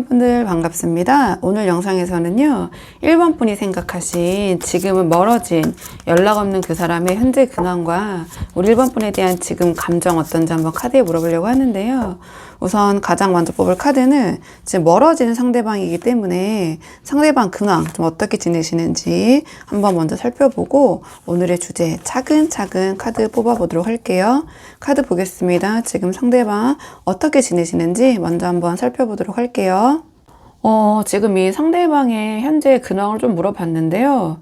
여러분들 반갑습니다. 오늘 영상에서는요 1번 분이 생각하신 지금은 멀어진 연락 없는 그 사람의 현재 근황과 우리 1번 분에 대한 지금 감정 어떤지 한번 카드에 물어보려고 하는데요. 우선 가장 먼저 뽑을 카드는 지금 멀어지는 상대방이기 때문에 상대방 근황 좀 어떻게 지내시는지 한번 먼저 살펴보고 오늘의 주제 차근차근 카드 뽑아보도록 할게요. 카드 보겠습니다. 지금 상대방 어떻게 지내시는지 먼저 한번 살펴보도록 할게요. 지금 이 상대방의 현재 근황을 좀 물어봤는데요.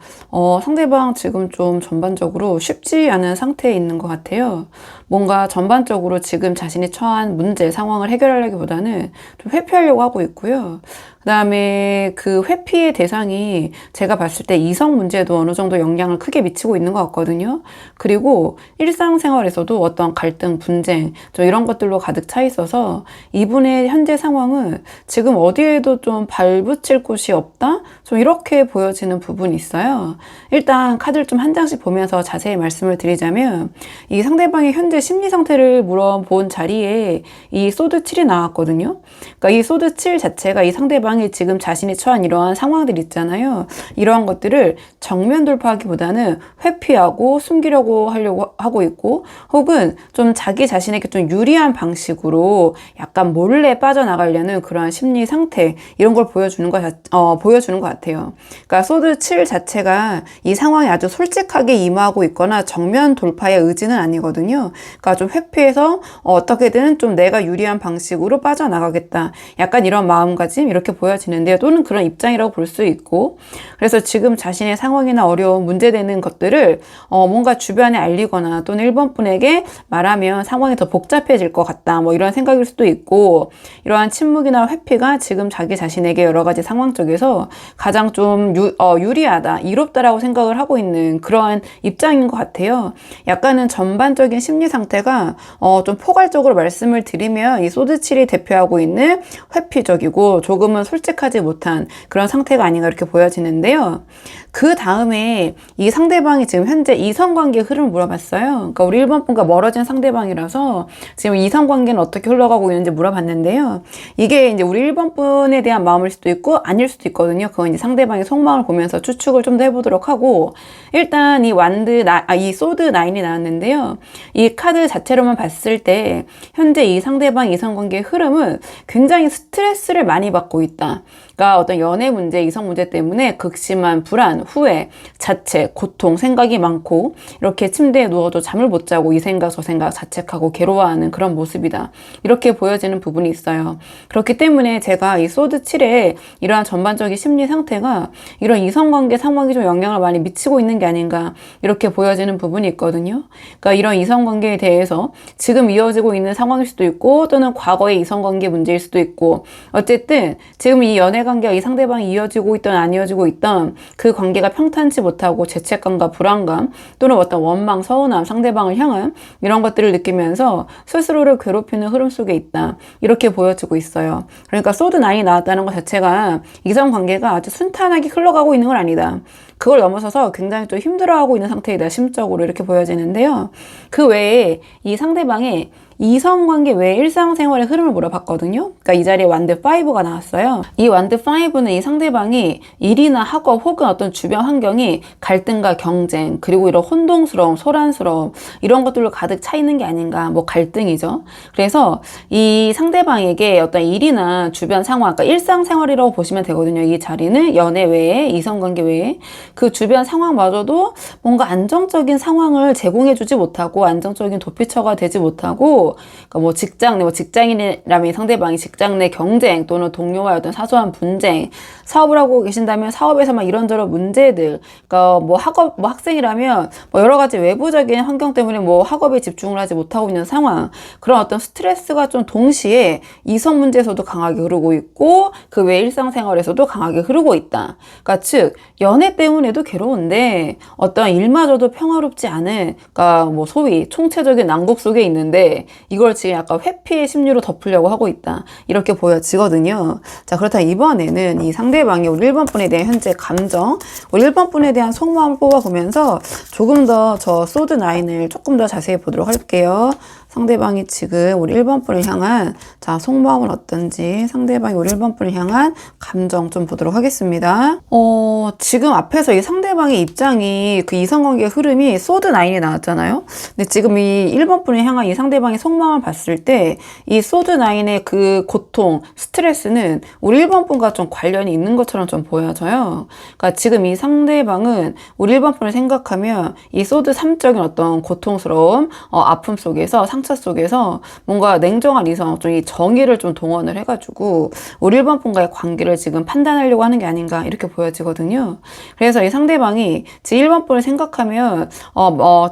상대방 지금 좀 전반적으로 쉽지 않은 상태에 있는 것 같아요. 뭔가 전반적으로 지금 자신이 처한 문제, 상황을 해결하려기보다는 좀 회피하려고 하고 있고요. 그 다음에 그 회피의 대상이 제가 봤을 때 이성 문제에도 어느 정도 영향을 크게 미치고 있는 것 같거든요. 그리고 일상생활에서도 어떤 갈등, 분쟁, 이런 것들로 가득 차 있어서 이분의 현재 상황은 지금 어디에도 좀 발붙일 곳이 없다? 좀 이렇게 보여지는 부분이 있어요. 일단 카드를 좀 한 장씩 보면서 자세히 말씀을 드리자면 이 상대방의 현재 심리 상태를 물어본 자리에 이 소드 7이 나왔거든요. 그러니까 이 소드 7 자체가 이 상대방이 지금 자신이 처한 이러한 상황들 있잖아요. 이러한 것들을 정면 돌파하기보다는 회피하고 숨기려고 하려고 하고 있고 혹은 좀 자기 자신에게 좀 유리한 방식으로 약간 몰래 빠져나가려는 그러한 심리 상태 이런 걸 보여주는 것 같아요. 그러니까 소드 7 자체가 이 상황에 아주 솔직하게 임하고 있거나 정면 돌파의 의지는 아니거든요. 그러니까 좀 회피해서 어떻게든 좀 내가 유리한 방식으로 빠져나가겠다. 약간 이런 마음가짐 이렇게 보여지는데 또는 그런 입장이라고 볼 수 있고 그래서 지금 자신의 상황이나 어려운 문제되는 것들을 뭔가 주변에 알리거나 또는 1번 분에게 말하면 상황이 더 복잡해질 것 같다. 뭐 이런 생각일 수도 있고 이러한 침묵이나 회피가 지금 자기 자신에게 여러 가지 상황 쪽에서 가장 좀 유리하다, 이롭다라고 생각을 하고 있는 그러한 입장인 것 같아요. 약간은 전반적인 심리 상태가 좀 포괄적으로 말씀을 드리면 이 소드 7이 대표하고 있는 회피적이고 조금은 솔직하지 못한 그런 상태가 아닌가 이렇게 보여지는데요. 그 다음에 이 상대방이 지금 현재 이성관계 흐름을 물어봤어요. 그러니까 우리 1번 분과 멀어진 상대방이라서 지금 이성관계는 어떻게 흘러가고 있는지 물어봤는데요. 이게 이제 우리 1번 분에 대한 마음일 수도 있고 아닐 수도 있거든요. 그건 이제 상대방의 속마음을 보면서 추측을 좀 더 해보도록 하고 일단 이 소드 9이 나왔는데요. 이 카드 자체로만 봤을 때 현재 이 상대방 이성관계의 흐름은 굉장히 스트레스를 많이 받고 있다. 그러니까 어떤 연애 문제, 이성 문제 때문에 극심한 불안, 후회, 자책, 고통, 생각이 많고 이렇게 침대에 누워도 잠을 못 자고 이 생각 저 생각 자책하고 괴로워하는 그런 모습이다. 이렇게 보여지는 부분이 있어요. 그렇기 때문에 제가 이 소드 7의 이러한 전반적인 심리 상태가 이런 이성관계 상황이 좀 영향을 많이 미치고 있는 게 아닌가 이렇게 보여지는 부분이 있거든요. 그러니까 이런 이성관계에 대해서 지금 이어지고 있는 상황일 수도 있고 또는 과거의 이성관계 문제일 수도 있고 어쨌든 지금 이 연애관계가 이 상대방이 이어지고 있던 안 이어지고 있던 그 관계가 평탄치 못하고 죄책감과 불안감 또는 어떤 원망, 서운함, 상대방을 향한 이런 것들을 느끼면서 스스로를 괴롭히는 흐름 속에 있다. 이렇게 보여지고 있어요. 그러니까 소드 9이 나왔다는 것 자체가 이성관계가 아주 순탄하게 흘러가고 있는 건 아니다. 그걸 넘어서서 굉장히 좀 힘들어하고 있는 상태이다. 심적으로 이렇게 보여지는데요. 그 외에 이 상대방의 이성관계 외 일상생활의 흐름을 물어봤거든요. 그러니까 이 자리에 완드 5가 나왔어요. 이 완드 5는 이 상대방이 일이나 학업 혹은 어떤 주변 환경이 갈등과 경쟁 그리고 이런 혼동스러움, 소란스러움 이런 것들로 가득 차 있는 게 아닌가. 뭐 갈등이죠. 그래서 이 상대방에게 어떤 일이나 주변 상황, 그러니까 일상생활이라고 보시면 되거든요. 이 자리는 연애 외에 이성관계 외에 그 주변 상황마저도 뭔가 안정적인 상황을 제공해주지 못하고 안정적인 도피처가 되지 못하고 그러니까 뭐 직장 내 직장인이라면 상대방이 직장 내 경쟁 또는 동료와의 어떤 사소한 분쟁, 사업을 하고 계신다면 사업에서 막 이런저런 문제들, 그러니까 뭐 학생이라면 뭐 여러 가지 외부적인 환경 때문에 뭐 학업에 집중을 하지 못하고 있는 상황, 그런 어떤 스트레스가 좀 동시에 이성 문제에서도 강하게 흐르고 있고 그 외 일상생활에서도 강하게 흐르고 있다. 그러니까 즉 연애 때문에도 괴로운데 어떤 일마저도 평화롭지 않은, 그러니까 뭐 소위 총체적인 난국 속에 있는데 이걸 지금 약간 회피의 심리로 덮으려고 하고 있다. 이렇게 보여지거든요. 자, 그렇다면 이번에는 이 상대방이 우리 1번 분에 대한 현재 감정, 우리 1번 분에 대한 속마음을 뽑아보면서 조금 더 저 소드 9을 조금 더 자세히 보도록 할게요. 상대방이 지금 우리 1번 분을 향한 자 속마음은 어떤지 상대방이 우리 1번 분을 향한 감정 좀 보도록 하겠습니다. 지금 앞에서 이 상대방의 입장이 그 이성관계의 흐름이 소드 9이 나왔잖아요. 근데 지금 이 1번 분을 향한 이 상대방의 속마음을 봤을 때 이 소드 9의 그 고통, 스트레스는 우리 1번 분과 좀 관련이 있는 것처럼 좀 보여져요. 그러니까 지금 이 상대방은 우리 1번 분을 생각하면 이 소드 3적인 어떤 고통스러움, 아픔 속에서 상처 속에서 뭔가 냉정한 이성, 좀 이 정의를 좀 동원을 해가지고 우리 1번 분과의 관계를 지금 판단하려고 하는 게 아닌가 이렇게 보여지거든요. 그래서 이 상대방이 제 1번 분을 생각하면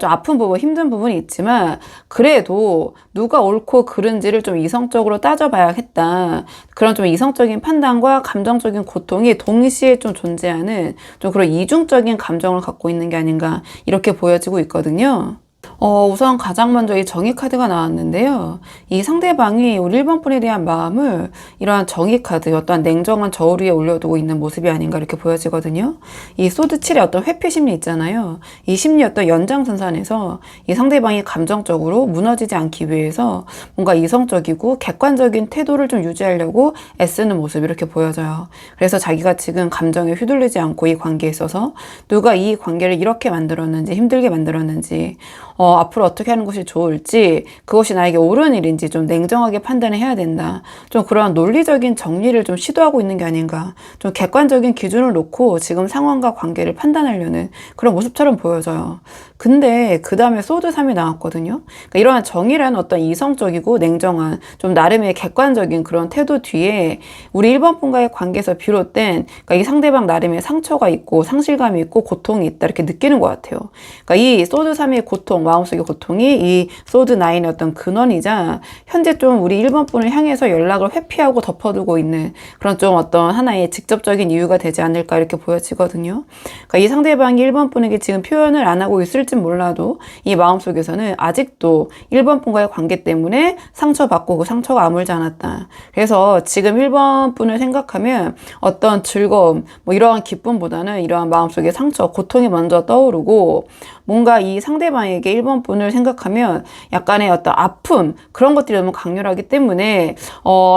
좀 아픈 부분, 힘든 부분이 있지만 그래도 누가 옳고 그른지를 좀 이성적으로 따져봐야겠다. 그런 좀 이성적인 판단과 감정적인 고통이 동시에 좀 존재하는 좀 그런 이중적인 감정을 갖고 있는 게 아닌가 이렇게 보여지고 있거든요. 우선 가장 먼저 이 정의 카드가 나왔는데요. 이 상대방이 우리 1번 분에 대한 마음을 이러한 정의 카드, 어떠한 냉정한 저울 위에 올려두고 있는 모습이 아닌가 이렇게 보여지거든요. 이 소드 7의 어떤 회피 심리 있잖아요. 이 심리 어떤 연장선상에서 이 상대방이 감정적으로 무너지지 않기 위해서 뭔가 이성적이고 객관적인 태도를 좀 유지하려고 애쓰는 모습 이렇게 보여져요. 그래서 자기가 지금 감정에 휘둘리지 않고 이 관계에 있어서 누가 이 관계를 이렇게 만들었는지 힘들게 만들었는지 앞으로 어떻게 하는 것이 좋을지 그것이 나에게 옳은 일인지 좀 냉정하게 판단을 해야 된다. 좀 그러한 논리적인 정리를 좀 시도하고 있는 게 아닌가. 좀 객관적인 기준을 놓고 지금 상황과 관계를 판단하려는 그런 모습처럼 보여져요. 근데 그 다음에 소드 3이 나왔거든요. 그러니까 이러한 정의라는 어떤 이성적이고 냉정한 좀 나름의 객관적인 그런 태도 뒤에 우리 1번 분과의 관계에서 비롯된 그러니까 이 상대방 나름의 상처가 있고 상실감이 있고 고통이 있다 이렇게 느끼는 것 같아요. 그러니까 이 소드 3의 고통, 마음속의 고통이 이 소드 9의 어떤 근원이자 현재 좀 우리 1번 분을 향해서 연락을 회피하고 덮어두고 있는 그런 좀 어떤 하나의 직접적인 이유가 되지 않을까 이렇게 보여지거든요. 그러니까 이 상대방이 1번 분에게 지금 표현을 안 하고 있을진 몰라도 이 마음속에서는 아직도 1번 분과의 관계 때문에 상처받고 그 상처가 아물지 않았다. 그래서 지금 1번 분을 생각하면 어떤 즐거움, 뭐 이러한 기쁨보다는 이러한 마음속의 상처, 고통이 먼저 떠오르고 뭔가 이 상대방에게 1번 분을 생각하면 약간의 어떤 아픔 그런 것들이 너무 강렬하기 때문에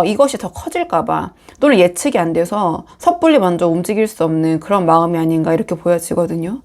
이것이 더 커질까봐 또는 예측이 안 돼서 섣불리 먼저 움직일 수 없는 그런 마음이 아닌가 이렇게 보여지거든요.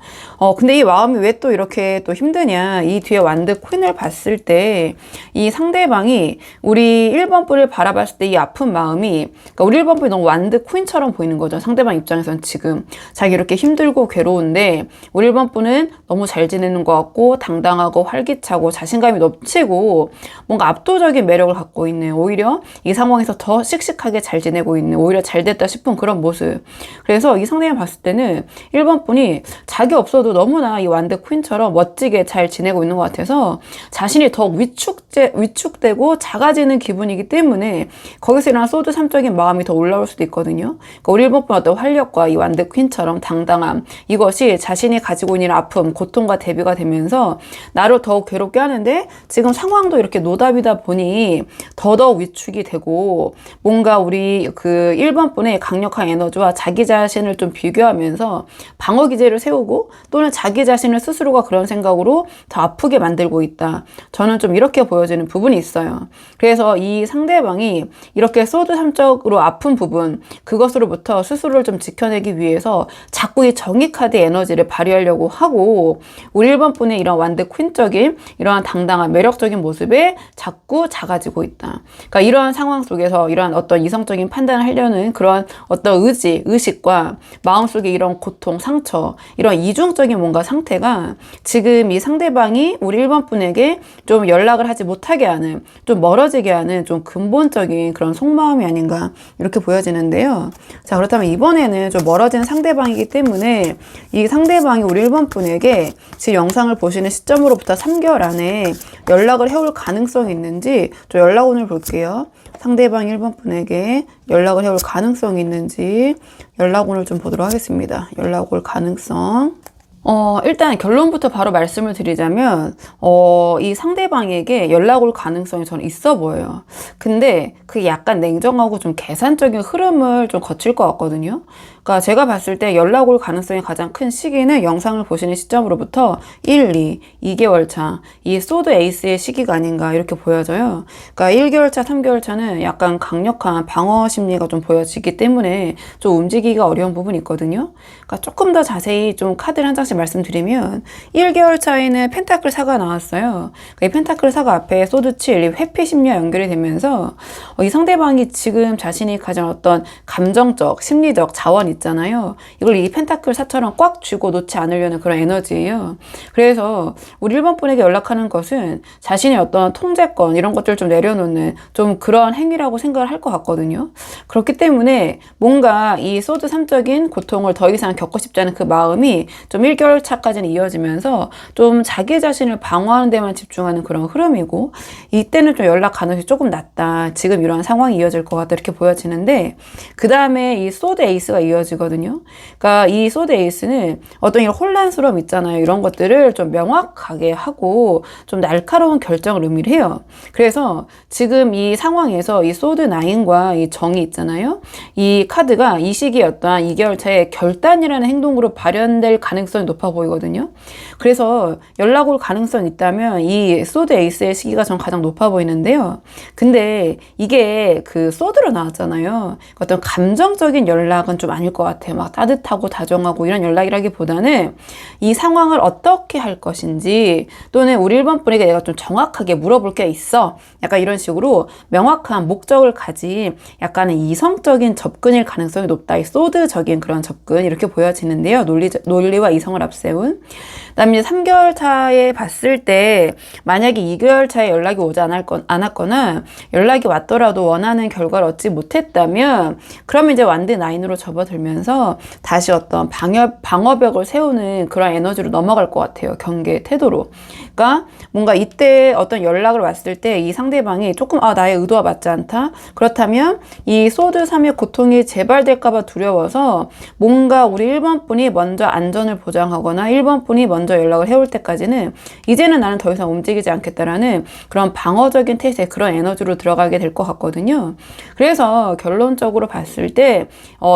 근데 이 마음이 왜 또 이렇게 또 힘드냐 이 뒤에 완드 코인을 봤을 때 이 상대방이 우리 1번 분을 바라봤을 때 이 아픈 마음이 그러니까 우리 1번 분이 너무 완드 코인처럼 보이는 거죠. 상대방 입장에서는 지금 자기 이렇게 힘들고 괴로운데 우리 1번 분은 너무 잘 지내는 것 같고 당당하고 활기차고 자신감이 넘치고 뭔가 압도적인 매력을 갖고 있는 오히려 이 상황에서 더 씩씩하게 잘 지내고 있는 오히려 잘 됐다 싶은 그런 모습. 그래서 이 상대방 봤을 때는 1번 분이 자기 없어도 너무나 이 완드 퀸처럼 멋지게 잘 지내고 있는 것 같아서 자신이 더 위축되고 작아지는 기분이기 때문에 거기서 일어난 소드 3적인 마음이 더 올라올 수도 있거든요. 그러니까 우리 1번 분 어떤 활력과 이 완드 퀸처럼 당당함 이것이 자신이 가지고 있는 아픔, 고통과 대비가 되면서 나를 더욱 괴롭게 하는데 지금 상황도 이렇게 노답이다 보니 더더욱 위축이 되고 뭔가 우리 그 1번 분의 강력한 에너지와 자기 자신을 좀 비교하면서 방어 기제를 세우고 또는 자기 자신을 스스로가 그런 생각으로 더 아프게 만들고 있다. 저는 좀 이렇게 보여지는 부분이 있어요. 그래서 이 상대방이 이렇게 소드 3적으로 아픈 부분 그것으로부터 스스로를 좀 지켜내기 위해서 자꾸 이 정의 카드 에너지를 발휘하려고 하고 우리 1번 분의 이런 완드 퀸적인 이러한 당당한 매력적인 모습에 자꾸 작아지고 있다. 그러니까 이러한 상황 속에서 이러한 어떤 이성적인 판단을 하려는 그런 어떤 의식과 마음속에 이런 고통, 상처, 이런 이중적인 뭔가 상태가 지금 이 상대방이 우리 1번 분에게 좀 연락을 하지 못하게 하는, 좀 멀어지게 하는 좀 근본적인 그런 속마음이 아닌가 이렇게 보여지는데요. 자, 그렇다면 이번에는 좀 멀어진 상대방이기 때문에 이 상대방이 우리 1번 분에게 지금 영상을 보시는 시점으로부터 3개월 안에 연락을 해올 가능성이 있는지 좀 연락운을 볼게요. 상대방 1번 분에게 연락을 해올 가능성이 있는지 연락운을 좀 보도록 하겠습니다. 연락 올 가능성. 일단 결론부터 바로 말씀을 드리자면, 이 상대방에게 연락 올 가능성이 저는 있어 보여요. 근데 그게 약간 냉정하고 좀 계산적인 흐름을 좀 거칠 것 같거든요. 그러니까 제가 봤을 때 연락 올 가능성이 가장 큰 시기는 영상을 보시는 시점으로부터 1, 2개월 차, 이 소드 에이스의 시기가 아닌가 이렇게 보여져요. 그러니까 1개월 차, 3개월 차는 약간 강력한 방어 심리가 좀 보여지기 때문에 좀 움직이기가 어려운 부분이 있거든요. 그러니까 조금 더 자세히 좀 카드를 한 장씩 말씀드리면 1개월 차에는 펜타클 4가 나왔어요. 그러니까 이 펜타클 4가 앞에 소드 7, 이 회피 심리와 연결이 되면서 이 상대방이 지금 자신이 가진 어떤 감정적, 심리적 자원 있잖아요. 이걸 이 펜타클 4처럼 꽉 쥐고 놓지 않으려는 그런 에너지예요. 그래서 우리 1번 분에게 연락하는 것은 자신의 어떤 통제권 이런 것들을 좀 내려놓는 좀 그런 행위라고 생각을 할 것 같거든요. 그렇기 때문에 뭔가 이 소드 3적인 고통을 더 이상 겪고 싶지 않은 그 마음이 좀 1개월 차까지는 이어지면서 좀 자기 자신을 방어하는 데만 집중하는 그런 흐름이고, 이때는 좀 연락 가능성이 조금 낮다. 지금 이런 상황이 이어질 것 같다. 이렇게 보여지는데, 그 다음에 이 소드 에이스가 이어지거든요. 그러니까 이 소드 에이스는 어떤 이런 혼란스러움 있잖아요. 이런 것들을 좀 명확하게 하고 좀 날카로운 결정을 의미를 해요. 그래서 지금 이 상황에서 이 소드 9과 이 정이 있잖아요. 이 카드가 이 시기에 어떠한 2개월 차에 결단이라는 행동으로 발현될 가능성이 높아 보이거든요. 그래서 연락 올 가능성이 있다면 이 소드 에이스의 시기가 전 가장 높아 보이는데요. 근데 이게 그 소드로 나왔잖아요. 어떤 감정적인 연락은 좀 아닐 것 같아요. 막 따뜻하고 다정하고 이런 연락이라기보다는 이 상황을 어떻게 할 것인지, 또는 우리 1번 분에게 내가 좀 정확하게 물어볼 게 있어. 약간 이런 식으로 명확한 목적을 가진 약간의 이성적인 접근일 가능성이 높다. 이 소드적인 그런 접근 이렇게 보여지는데요. 논리와 이성을 앞세운. 그다음에 이제 3개월 차에 봤을 때 만약에 2개월 차에 연락이 오지 않았거나 연락이 왔더라도 원하는 결과를 얻지 못했다면, 그러면 이제 완드 9으로 접어들면서 다시 어떤 방어벽을 세우는 그런 에너지로 넘어갈 것 같아요. 경계 태도로. 그러니까 뭔가 이때 어떤 연락을 왔을 때 이 상대방이 조금 나의 의도와 맞지 않다. 그렇다면 이 소드 3의 고통이 재발될까봐 두려워서 뭔가 우리 1번 분이 먼저 안전을 보장하거나 1번 분이 먼저 연락을 해올 때까지는 이제는 나는 더 이상 움직이지 않겠다라는 그런 방어적인 태세, 그런 에너지로 들어가게 될 것 같거든요. 그래서 결론적으로 봤을 때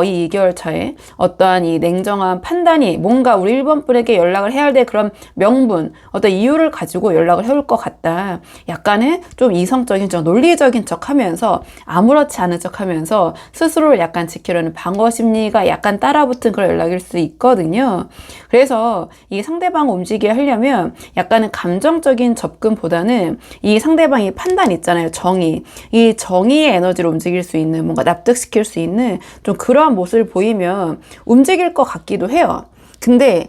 이 2개월 차에 어떠한 이 냉정한 판단이 뭔가 우리 1번 분에게 연락을 해야 될 그런 명분, 어떤 이유를 가지고 연락을 해올 것 같다. 약간의 좀 이성적인 척, 논리적인 척 하면서 아무렇지 않은 척 하면서 스스로를 약간 지키려는 방어 심리가 약간 따라붙은 그런 연락일 수 있거든요. 그래서 이 상대방을 움직이게 하려면 약간은 감정적인 접근보다는 이 상대방의 판단 있잖아요. 정의. 이 정의의 에너지로 움직일 수 있는, 뭔가 납득시킬 수 있는 좀 그러한 모습을 보이면 움직일 것 같기도 해요. 근데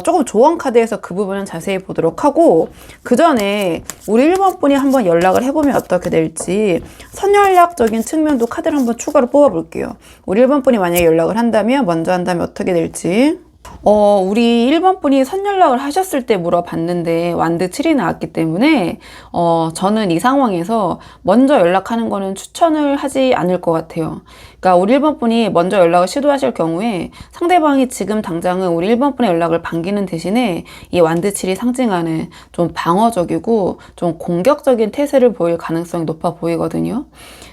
조금 조언 카드에서 그 부분은 자세히 보도록 하고, 그 전에 우리 1번 분이 한번 연락을 해보면 어떻게 될지 선연락적인 측면도 카드를 한번 추가로 뽑아볼게요. 우리 1번 분이 만약에 연락을 한다면, 먼저 한다면 어떻게 될지. 우리 1번 분이 선연락을 하셨을 때 물어봤는데 완드 7이 나왔기 때문에 저는 이 상황에서 먼저 연락하는 거는 추천을 하지 않을 것 같아요. 그러니까 우리 1번 분이 먼저 연락을 시도하실 경우에 상대방이 지금 당장은 우리 1번 분의 연락을 반기는 대신에 이 완드 7이 상징하는 좀 방어적이고 좀 공격적인 태세를 보일 가능성이 높아 보이거든요.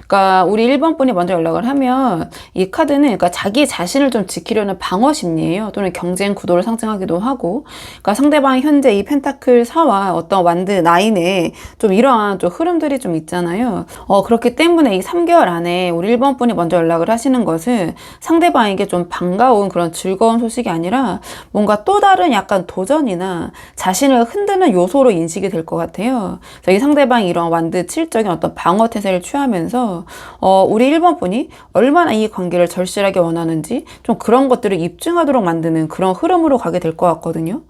그러니까 우리 1번 분이 먼저 연락을 하면 이 카드는 그러니까 자기 자신을 좀 지키려는 방어 심리예요. 또는 경쟁 구도를 상징하기도 하고, 그러니까 상대방이 현재 이 펜타클 4와 어떤 완드 9에 좀 이러한 좀 흐름들이 좀 있잖아요. 그렇기 때문에 이 3개월 안에 우리 1번 분이 먼저 연락을 하시는 것은 상대방에게 좀 반가운 그런 즐거운 소식이 아니라 뭔가 또 다른 약간 도전이나 자신을 흔드는 요소로 인식이 될 것 같아요. 그래서 이 상대방이 이런 완드 7적인 어떤 방어 태세를 취하면서 우리 1번 분이 얼마나 이 관계를 절실하게 원하는지 좀 그런 것들을 입증하도록 만드는 그런 흐름으로 가게 될 것 같거든요.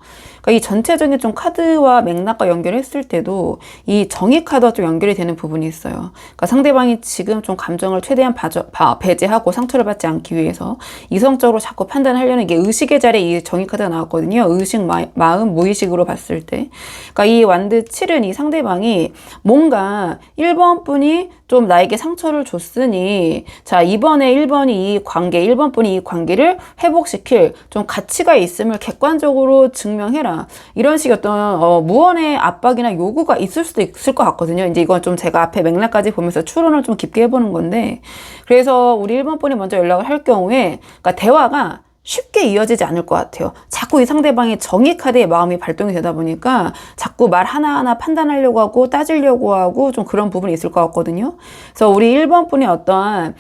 그러니까 이 전체적인 좀 카드와 맥락과 연결했을 때도 이 정의 카드와 좀 연결이 되는 부분이 있어요. 그러니까 상대방이 지금 좀 감정을 최대한 배제하고 상처를 받지 않기 위해서 이성적으로 자꾸 판단하려는 게 의식의 자리에 이 정의 카드가 나왔거든요. 의식, 마음, 무의식으로 봤을 때. 그러니까 이 완드 7은 이 상대방이 뭔가 1번 분이 좀 나에게 상처를 줬으니 자 이번에 1번이 이 관계 1번 분이 이 관계를 회복시킬 좀 가치가 있음을 객관적으로 증명해라. 이런 식의 어떤 무언의 압박이나 요구가 있을 수도 있을 것 같거든요. 이제 이건 좀 제가 앞에 맥락까지 보면서 추론을 좀 깊게 해보는 건데, 그래서 우리 1번 분이 먼저 연락을 할 경우에 그러니까 대화가 쉽게 이어지지 않을 것 같아요. 자꾸 이 상대방의 정의 카드의 마음이 발동이 되다 보니까 자꾸 말 하나하나 판단하려고 하고 따지려고 하고 좀 그런 부분이 있을 것 같거든요. 그래서 우리 1번 분이 어떠한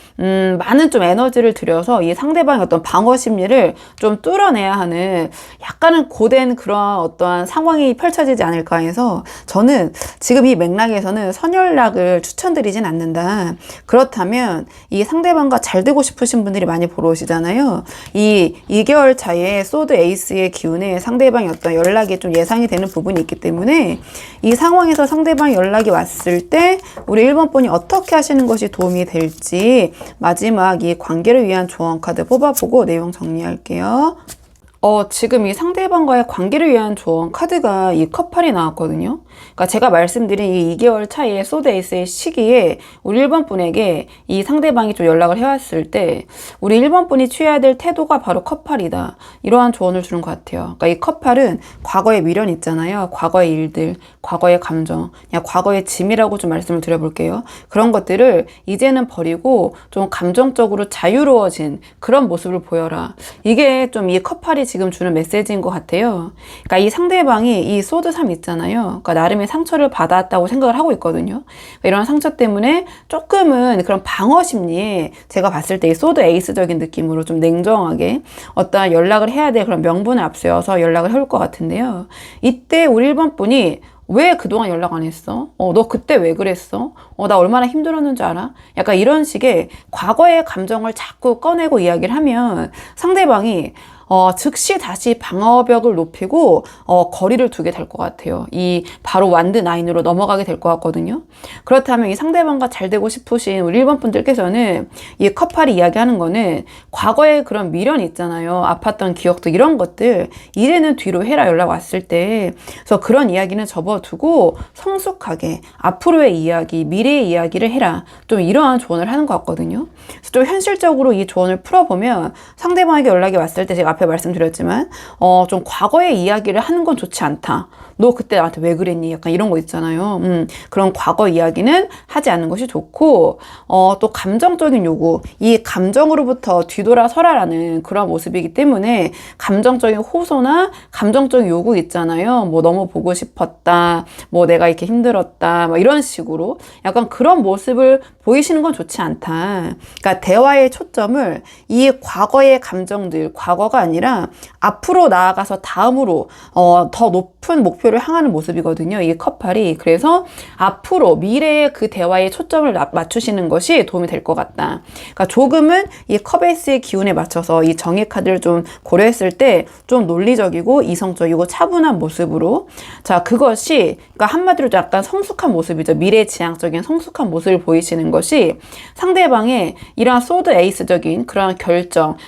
많은 좀 에너지를 들여서 이 상대방의 어떤 방어 심리를 좀 뚫어내야 하는 약간은 고된 그런 어떠한 상황이 펼쳐지지 않을까 해서 저는 지금 이 맥락에서는 선연락을 추천드리진 않는다. 그렇다면 이 상대방과 잘 되고 싶으신 분들이 많이 보러 오시잖아요. 이 2개월 차에 소드 에이스의 기운에 상대방의 어떤 연락이 좀 예상이 되는 부분이 있기 때문에 이 상황에서 상대방 연락이 왔을 때 우리 1번 분이 어떻게 하시는 것이 도움이 될지 마지막 이 관계를 위한 조언 카드 뽑아보고 내용 정리할게요. 지금 이 상대방과의 관계를 위한 조언 카드가 이 컵팔이 나왔거든요. 그러니까 제가 말씀드린 이 2개월 차이의 소드 에이스의 시기에 우리 1번 분에게 이 상대방이 좀 연락을 해왔을 때 우리 1번 분이 취해야 될 태도가 바로 컵팔이다. 이러한 조언을 주는 것 같아요. 그러니까 이 컵팔은 과거의 미련 있잖아요. 과거의 일들, 과거의 감정, 그냥 과거의 짐이라고 좀 말씀을 드려볼게요. 그런 것들을 이제는 버리고 좀 감정적으로 자유로워진 그런 모습을 보여라. 이게 좀 이 컵팔이 지금 주는 메시지인 것 같아요. 그러니까 이 상대방이 이 소드 3 있잖아요. 그러니까 나름의 상처를 받았다고 생각을 하고 있거든요. 그러니까 이런 상처 때문에 조금은 그런 방어 심리에 제가 봤을 때 이 소드 에이스적인 느낌으로 좀 냉정하게 어떠한 연락을 해야 될 그런 명분을 앞세워서 연락을 해올 것 같은데요. 이때 우리 1번 분이 왜 그동안 연락 안 했어? 너 그때 왜 그랬어? 나 얼마나 힘들었는 줄 알아? 약간 이런 식의 과거의 감정을 자꾸 꺼내고 이야기를 하면 상대방이 즉시 다시 방어벽을 높이고 거리를 두게 될 것 같아요. 이 바로 완드 9으로 넘어가게 될 것 같거든요. 그렇다면 이 상대방과 잘 되고 싶으신 우리 1번 분들께서는 이 커플이 이야기하는 거는 과거의 그런 미련 있잖아요. 아팠던 기억도 이런 것들 이제는 뒤로 해라 연락 왔을 때. 그래서 그런 이야기는 접어두고 성숙하게 앞으로의 이야기, 미래의 이야기를 해라. 좀 이러한 조언을 하는 것 같거든요. 그래서 좀 현실적으로 이 조언을 풀어보면 상대방에게 연락이 왔을 때 제가 앞에 말씀드렸지만 좀 과거의 이야기를 하는 건 좋지 않다. 너 그때 나한테 왜 그랬니? 약간 이런 거 있잖아요. 그런 과거 이야기는 하지 않는 것이 좋고 또 감정적인 요구, 이 감정으로부터 뒤돌아서라라는 그런 모습이기 때문에 감정적인 호소나 감정적인 요구 있잖아요. 뭐 너무 보고 싶었다, 뭐 내가 이렇게 힘들었다, 뭐 이런 식으로 약간 그런 모습을 보이시는 건 좋지 않다. 그러니까 대화의 초점을 이 과거의 감정들, 과거가 아니라 앞으로 나아가서 다음으로 더 높은 목표를 향하는 모습이거든요. 이 커플이. 그래서 앞으로 미래의 그 대화에 초점을 맞추시는 것이 도움이 될 것 같다. 그러니까 조금은 이 컵에이스의 기운에 맞춰서 이 정의 카드를 좀 고려했을 때 좀 논리적이고 이성적이고 차분한 모습으로 자 그것이 그러니까 한마디로 약간 성숙한 모습이죠. 미래지향적인 성숙한 모습을 보이시는 것이 상대방의 이러한 소드 에이스적인 그런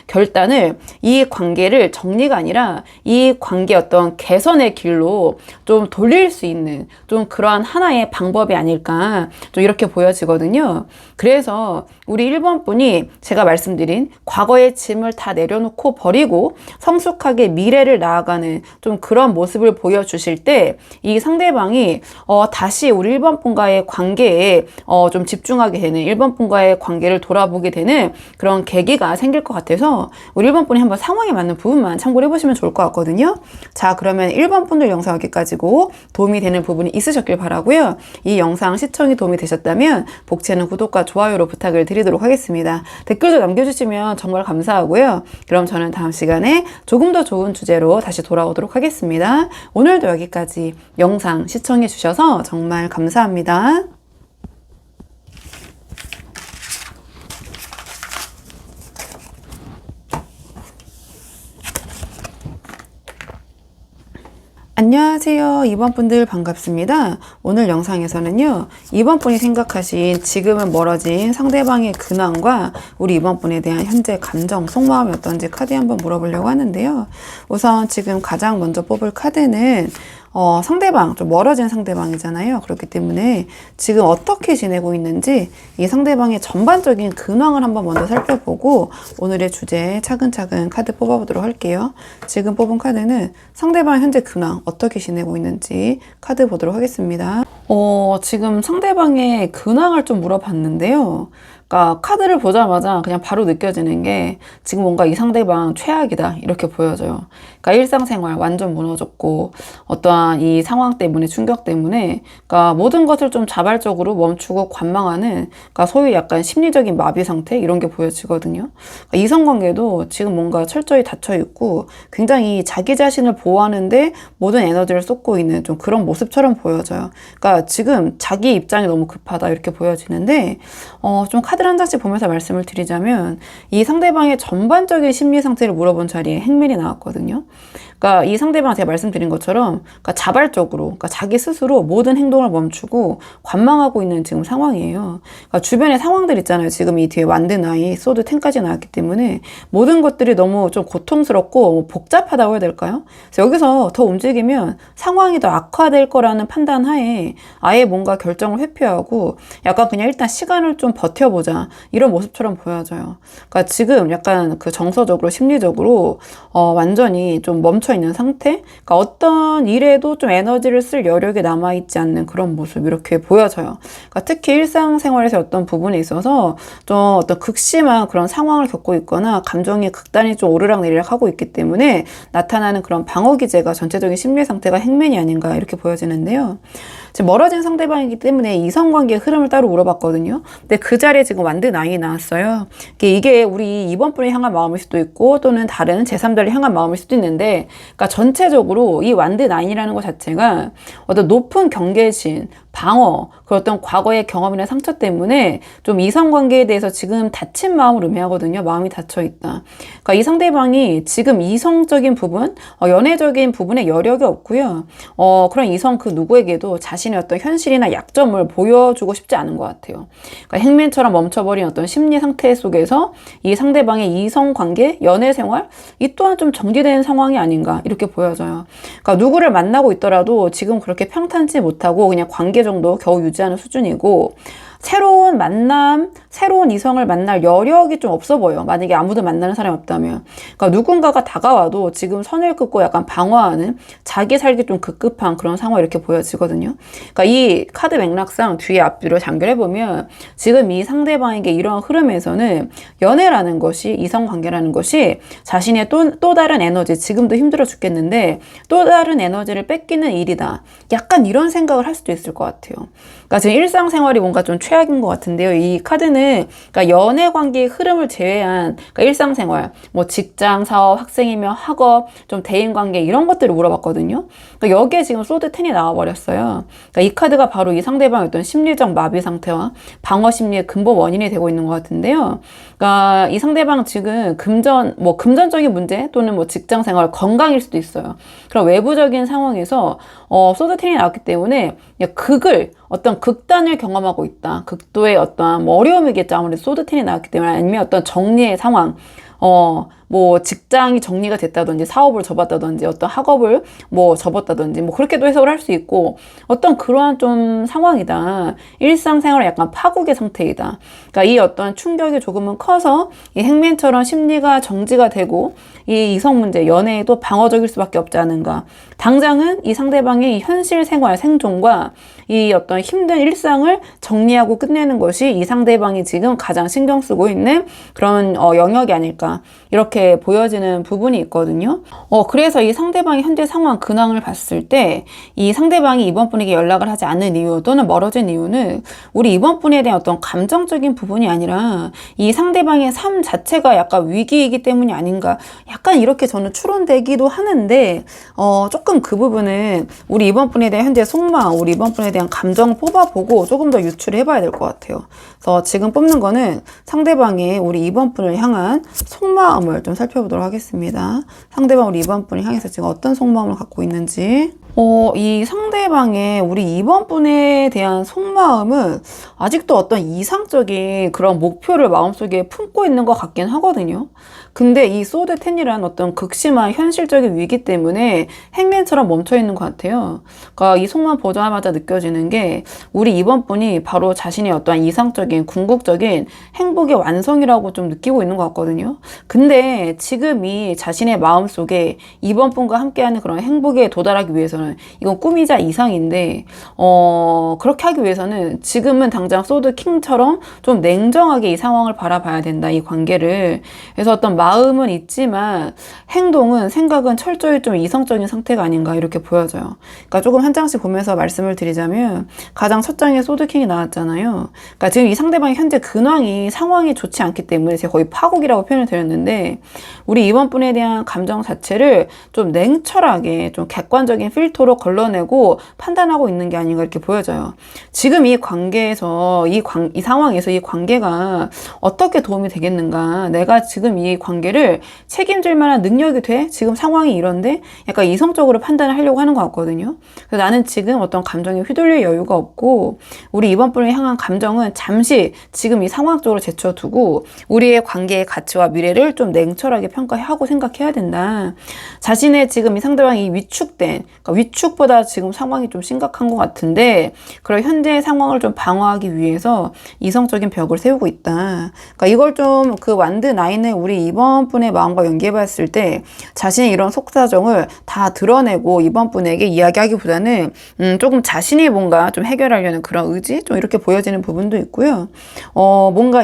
결단을 이 관계를 정리가 아니라 이 관계 어떤 개선의 길로 좀 돌릴 수 있는 좀 그러한 하나의 방법이 아닐까 좀 이렇게 보여지거든요. 그래서 우리 1번 분이 제가 말씀드린 과거의 짐을 다 내려놓고 버리고 성숙하게 미래를 나아가는 좀 그런 모습을 보여주실 때 이 상대방이 다시 우리 1번 분과의 관계에 좀 집중하게 되는 1번 분과의 관계를 돌아보게 되는 그런 계기가 생길 것 같아서 우리 1번 분이 한번 상황에 맞는 부분만 참고를 해보시면 좋을 것 같거든요. 자 그러면 1번 분들 영상 여기까지고 도움이 되는 부분이 있으셨길 바라고요. 이 영상 시청이 도움이 되셨다면 복채는 구독과 좋아요로 부탁을 드리도록 하겠습니다. 댓글도 남겨주시면 정말 감사하고요. 그럼 저는 다음 시간에 조금 더 좋은 주제로 다시 돌아오도록 하겠습니다. 오늘도 여기까지 영상 시청해 주셔서 정말 감사합니다. 안녕하세요. 2번 분들 반갑습니다. 오늘 영상에서는요. 2번 분이 생각하신 지금은 멀어진 상대방의 근황과 우리 2번 분에 대한 현재 감정, 속마음이 어떤지 카드 한번 물어보려고 하는데요. 우선 지금 가장 먼저 뽑을 카드는 상대방, 좀 멀어진 상대방이잖아요. 그렇기 때문에 지금 어떻게 지내고 있는지 이 상대방의 전반적인 근황을 한번 먼저 살펴보고 오늘의 주제에 차근차근 카드 뽑아보도록 할게요. 지금 뽑은 카드는 상대방 현재 근황, 어떻게 지내고 있는지 카드 보도록 하겠습니다. 지금 상대방의 근황을 좀 물어봤는데요. 그러니까 카드를 보자마자 그냥 바로 느껴지는 게 지금 뭔가 이 상대방 최악이다 이렇게 보여져요. 그러니까 일상생활 완전 무너졌고 어떠한 이 상황 때문에 충격 때문에 그러니까 모든 것을 좀 자발적으로 멈추고 관망하는 그러니까 소위 약간 심리적인 마비 상태 이런 게 보여지거든요. 그러니까 이성관계도 지금 뭔가 철저히 닫혀 있고 굉장히 자기 자신을 보호하는데 모든 에너지를 쏟고 있는 좀 그런 모습처럼 보여져요. 그러니까 지금 자기 입장이 너무 급하다 이렇게 보여지는데 좀 카드를 한 장씩 보면서 말씀을 드리자면 이 상대방의 전반적인 심리 상태를 물어본 자리에 행맨이 나왔거든요. 그러니까 이 상대방 제가 말씀드린 것처럼 그러니까 자발적으로 그러니까 자기 스스로 모든 행동을 멈추고 관망하고 있는 지금 상황이에요. 그러니까 주변의 상황들 있잖아요. 지금 이 뒤에 완드나이, 소드 10까지 나왔기 때문에 모든 것들이 너무 좀 고통스럽고 복잡하다고 해야 될까요? 그래서 여기서 더 움직이면 상황이 더 악화될 거라는 판단 하에 아예 뭔가 결정을 회피하고 약간 그냥 일단 시간을 좀 버텨보자 이런 모습처럼 보여져요. 그러니까 지금 약간 그 정서적으로 심리적으로 완전히 좀 멈춰 있는 상태? 그러니까 어떤 일에도 좀 에너지를 쓸 여력이 남아있지 않는 그런 모습 이렇게 보여져요. 그러니까 특히 일상생활에서 어떤 부분에 있어서 좀 어떤 극심한 그런 상황을 겪고 있거나 감정이 극단히 좀 오르락내리락 하고 있기 때문에 나타나는 그런 방어기제가 전체적인 심리 상태가 행맨이 아닌가 이렇게 보여지는데요. 지금 멀어진 상대방이기 때문에 이성관계의 흐름을 따로 물어봤거든요. 근데 그 자리에 지금 완드9이 나왔어요. 이게 우리 이번 분을 향한 마음일 수도 있고 또는 다른 제3자를 향한 마음일 수도 있는데 그러니까 전체적으로 이 완드9이라는 것 자체가 어떤 높은 경계심, 방어, 그 어떤 과거의 경험이나 상처 때문에 좀 이성관계에 대해서 지금 닫힌 마음을 의미하거든요. 마음이 닫혀있다. 그러니까 이 상대방이 지금 이성적인 부분, 연애적인 부분에 여력이 없고요. 그런 이성 그 누구에게도 자신의 어떤 현실이나 약점을 보여주고 싶지 않은 것 같아요. 그러니까 행맨처럼 멈춰버린 어떤 심리 상태 속에서 이 상대방의 이성관계, 연애생활, 이 또한 좀 정지된 상황이 아닌가 이렇게 보여져요. 그러니까 누구를 만나고 있더라도 지금 그렇게 평탄치 못하고 그냥 관계 정도 겨우 유지하는 수준이고 새로운 만남, 새로운 이성을 만날 여력이 좀 없어 보여. 만약에 아무도 만나는 사람이 없다면. 그러니까 누군가가 다가와도 지금 선을 긋고 약간 방어하는 자기 살기 좀 급급한 그런 상황 이렇게 보여지거든요. 그러니까 이 카드 맥락상 뒤에 앞뒤로 연결해보면 지금 이 상대방에게 이러한 흐름에서는 연애라는 것이 이성관계라는 것이 자신의 또 다른 에너지 지금도 힘들어 죽겠는데 또 다른 에너지를 뺏기는 일이다. 약간 이런 생각을 할 수도 있을 것 같아요. 그러니까 지금 일상생활이 뭔가 좀 최악인 것 같은데요. 이 카드는 그러니까 연애 관계의 흐름을 제외한 그러니까 일상생활, 뭐 직장, 사업, 학생이면 학업, 좀 대인 관계 이런 것들을 물어봤거든요. 그러니까 여기에 지금 소드 10이 나와버렸어요. 그러니까 이 카드가 바로 이 상대방의 어떤 심리적 마비 상태와 방어 심리의 근본 원인이 되고 있는 것 같은데요. 그러니까 이 상대방 지금 금전적인 문제 또는 뭐 직장 생활, 건강일 수도 있어요. 그런 외부적인 상황에서 소드 10이 나왔기 때문에 어떤 극단을 경험하고 있다. 극도의 어떠한 뭐 어려움이겠죠. 아무래도 소드 10이 나왔기 때문에 아니면 어떤 정리의 상황, 뭐 직장이 정리가 됐다든지 사업을 접었다든지 어떤 학업을 뭐 접었다든지 뭐 그렇게도 해석을 할 수 있고 어떤 그러한 좀 상황이다. 일상생활에 약간 파국의 상태이다. 그러니까 이 어떤 충격이 조금은 커서 이 행맨처럼 심리가 정지가 되고 이 이성 문제, 연애에도 방어적일 수밖에 없지 않은가. 당장은 이 상대방의 현실 생활, 생존과 이 어떤 힘든 일상을 정리하고 끝내는 것이 이 상대방이 지금 가장 신경 쓰고 있는 그런 영역이 아닐까. 이렇게 보여지는 부분이 있거든요. 그래서 이 상대방의 현재 상황 근황을 봤을 때 이 상대방이 이번 분에게 연락을 하지 않는 이유 또는 멀어진 이유는 우리 이번 분에 대한 어떤 감정적인 부분이 아니라 이 상대방의 삶 자체가 약간 위기이기 때문이 아닌가. 약간 이렇게 저는 추론되기도 하는데 조금 그 부분은 우리 이번 분에 대한 현재 속마음, 우리 이번 분에 대한 감정 뽑아보고 조금 더 유출을 해봐야 될 것 같아요. 그래서 지금 뽑는 거는 상대방의 우리 이번 분을 향한 속마음을 좀 살펴보도록 하겠습니다. 상대방 우리 이번 분을 향해서 지금 어떤 속마음을 갖고 있는지. 이 상대방의 우리 이번 분에 대한 속마음은 아직도 어떤 이상적인 그런 목표를 마음속에 품고 있는 것 같긴 하거든요. 근데 이 소드 10이란 어떤 극심한 현실적인 위기 때문에 행맨처럼 멈춰있는 것 같아요. 그러니까 이 속만 보자마자 느껴지는 게 우리 이번 분이 바로 자신의 어떠한 이상적인 궁극적인 행복의 완성이라고 좀 느끼고 있는 것 같거든요. 근데 지금 이 자신의 마음속에 이번 분과 함께하는 그런 행복에 도달하기 위해서는 이건 꿈이자 이상인데 그렇게 하기 위해서는 지금은 당장 소드 킹처럼 좀 냉정하게 이 상황을 바라봐야 된다, 이 관계를. 그래서 어떤 마음은 있지만 행동은, 생각은 철저히 좀 이성적인 상태가 아닌가 이렇게 보여져요. 그러니까 조금 한 장씩 보면서 말씀을 드리자면 가장 첫 장에 소드 킹이 나왔잖아요. 그러니까 지금 이 상대방의 현재 근황이, 상황이 좋지 않기 때문에 제가 거의 파국이라고 표현을 드렸는데, 우리 이번 분에 대한 감정 자체를 좀 냉철하게 좀 객관적인 필터로 걸러내고 판단하고 있는 게 아닌가 이렇게 보여져요. 지금 이 관계에서 이 상황에서 이 관계가 어떻게 도움이 되겠는가, 내가 지금 이 관계를 책임질 만한 능력이 돼? 지금 상황이 이런데? 약간 이성적으로 판단을 하려고 하는 것 같거든요. 그래서 나는 지금 어떤 감정에 휘둘릴 여유가 없고, 우리 이번 분을 향한 감정은 잠시 지금 이 상황 쪽으로 제쳐두고 우리의 관계의 가치와 미래를 좀 냉철하게 평가하고 생각해야 된다. 자신의 지금 이 상대방이 위축된, 그러니까 위축보다 지금 상황이 좀 심각한 것 같은데, 그런 현재의 상황을 좀 방어하기 위해서 이성적인 벽을 세우고 있다. 그러니까 이걸 좀 그 완드 9의 우리 이번 분의 마음과 연계해 봤을 때 자신의 이런 속사정을 다 드러내고 이번 분에게 이야기하기보다는 조금 자신이 뭔가 좀 해결하려는 그런 의지? 좀 이렇게 보여지는 부분도 있고요. 뭔가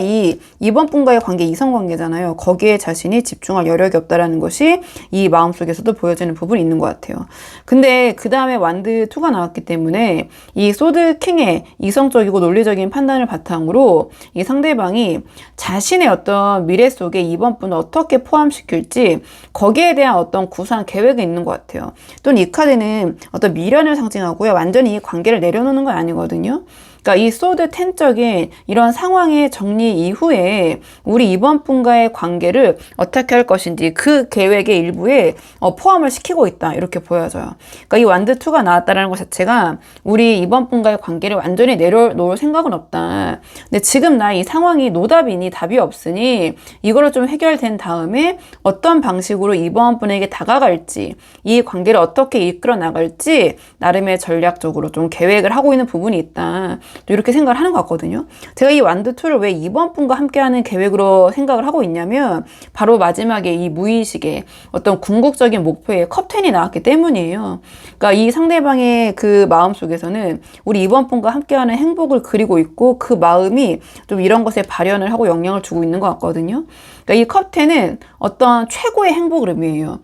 이번 분과의 관계, 이성관계잖아요. 거기에 자신이 집중할 여력이 없다라는 것이 이 마음속에서도 보여지는 부분이 있는 것 같아요. 근데 그 다음에 완드 2가 나왔기 때문에 이 소드 킹의 이성적이고 논리적인 판단을 바탕으로 이 상대방이 자신의 어떤 미래 속에 이번 분을 어떻게 포함시킬지 거기에 대한 어떤 구상 계획이 있는 것 같아요. 또는 이 카드는 어떤 미련을 상징하고요. 완전히 이 관계를 내려놓는 건 아니거든요. 그러니까 이 소드 10적인 이런 상황의 정리 이후에 우리 이번 분과의 관계를 어떻게 할 것인지 그 계획의 일부에 포함을 시키고 있다, 이렇게 보여져요. 그러니까 이 완드 2가 나왔다는 것 자체가 우리 이번 분과의 관계를 완전히 내려놓을 생각은 없다. 근데 지금 나 이 상황이 노답이니 답이 없으니 이거를 좀 해결된 다음에 어떤 방식으로 이번 분에게 다가갈지, 이 관계를 어떻게 이끌어 나갈지 나름의 전략적으로 좀 계획을 하고 있는 부분이 있다. 또 이렇게 생각을 하는 것 같거든요. 제가 이 완드 2를 왜 이번 분과 함께하는 계획으로 생각을 하고 있냐면 바로 마지막에 이 무의식의 어떤 궁극적인 목표에 컵 10이 나왔기 때문이에요. 그러니까 이 상대방의 그 마음 속에서는 우리 이번 분과 함께하는 행복을 그리고 있고 그 마음이 좀 이런 것에 발현을 하고 영향을 주고 있는 것 같거든요. 그러니까 이 컵 10은 어떤 최고의 행복을 의미해요.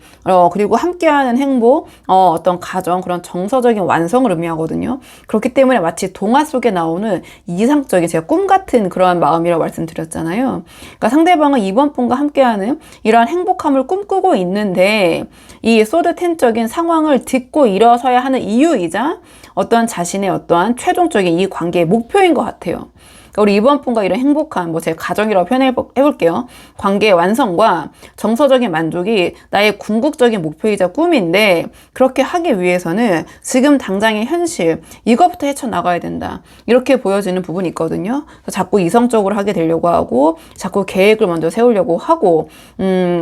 그리고 함께하는 행복, 어떤 가정, 그런 정서적인 완성을 의미하거든요. 그렇기 때문에 마치 동화 속에 나오는 이상적인, 제가 꿈 같은 그러한 마음이라고 말씀드렸잖아요. 그러니까 상대방은 이번 분과 함께하는 이러한 행복함을 꿈꾸고 있는데 이 소드 10적인 상황을 딛고 일어서야 하는 이유이자 어떠한 자신의 어떠한 최종적인 이 관계의 목표인 것 같아요. 우리 이번 분과 이런 행복한, 제 가정이라고 표현해볼게요. 관계의 완성과 정서적인 만족이 나의 궁극적인 목표이자 꿈인데, 그렇게 하기 위해서는 지금 당장의 현실, 이것부터 헤쳐나가야 된다, 이렇게 보여지는 부분이 있거든요. 그래서 자꾸 이성적으로 하게 되려고 하고, 자꾸 계획을 먼저 세우려고 하고,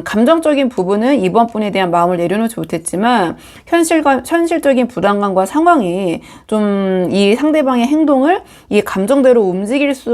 감정적인 부분은 이번 분에 대한 마음을 내려놓지 못했지만, 현실적인 부담감과 상황이 좀 이 상대방의 행동을 이 감정대로 움직일 수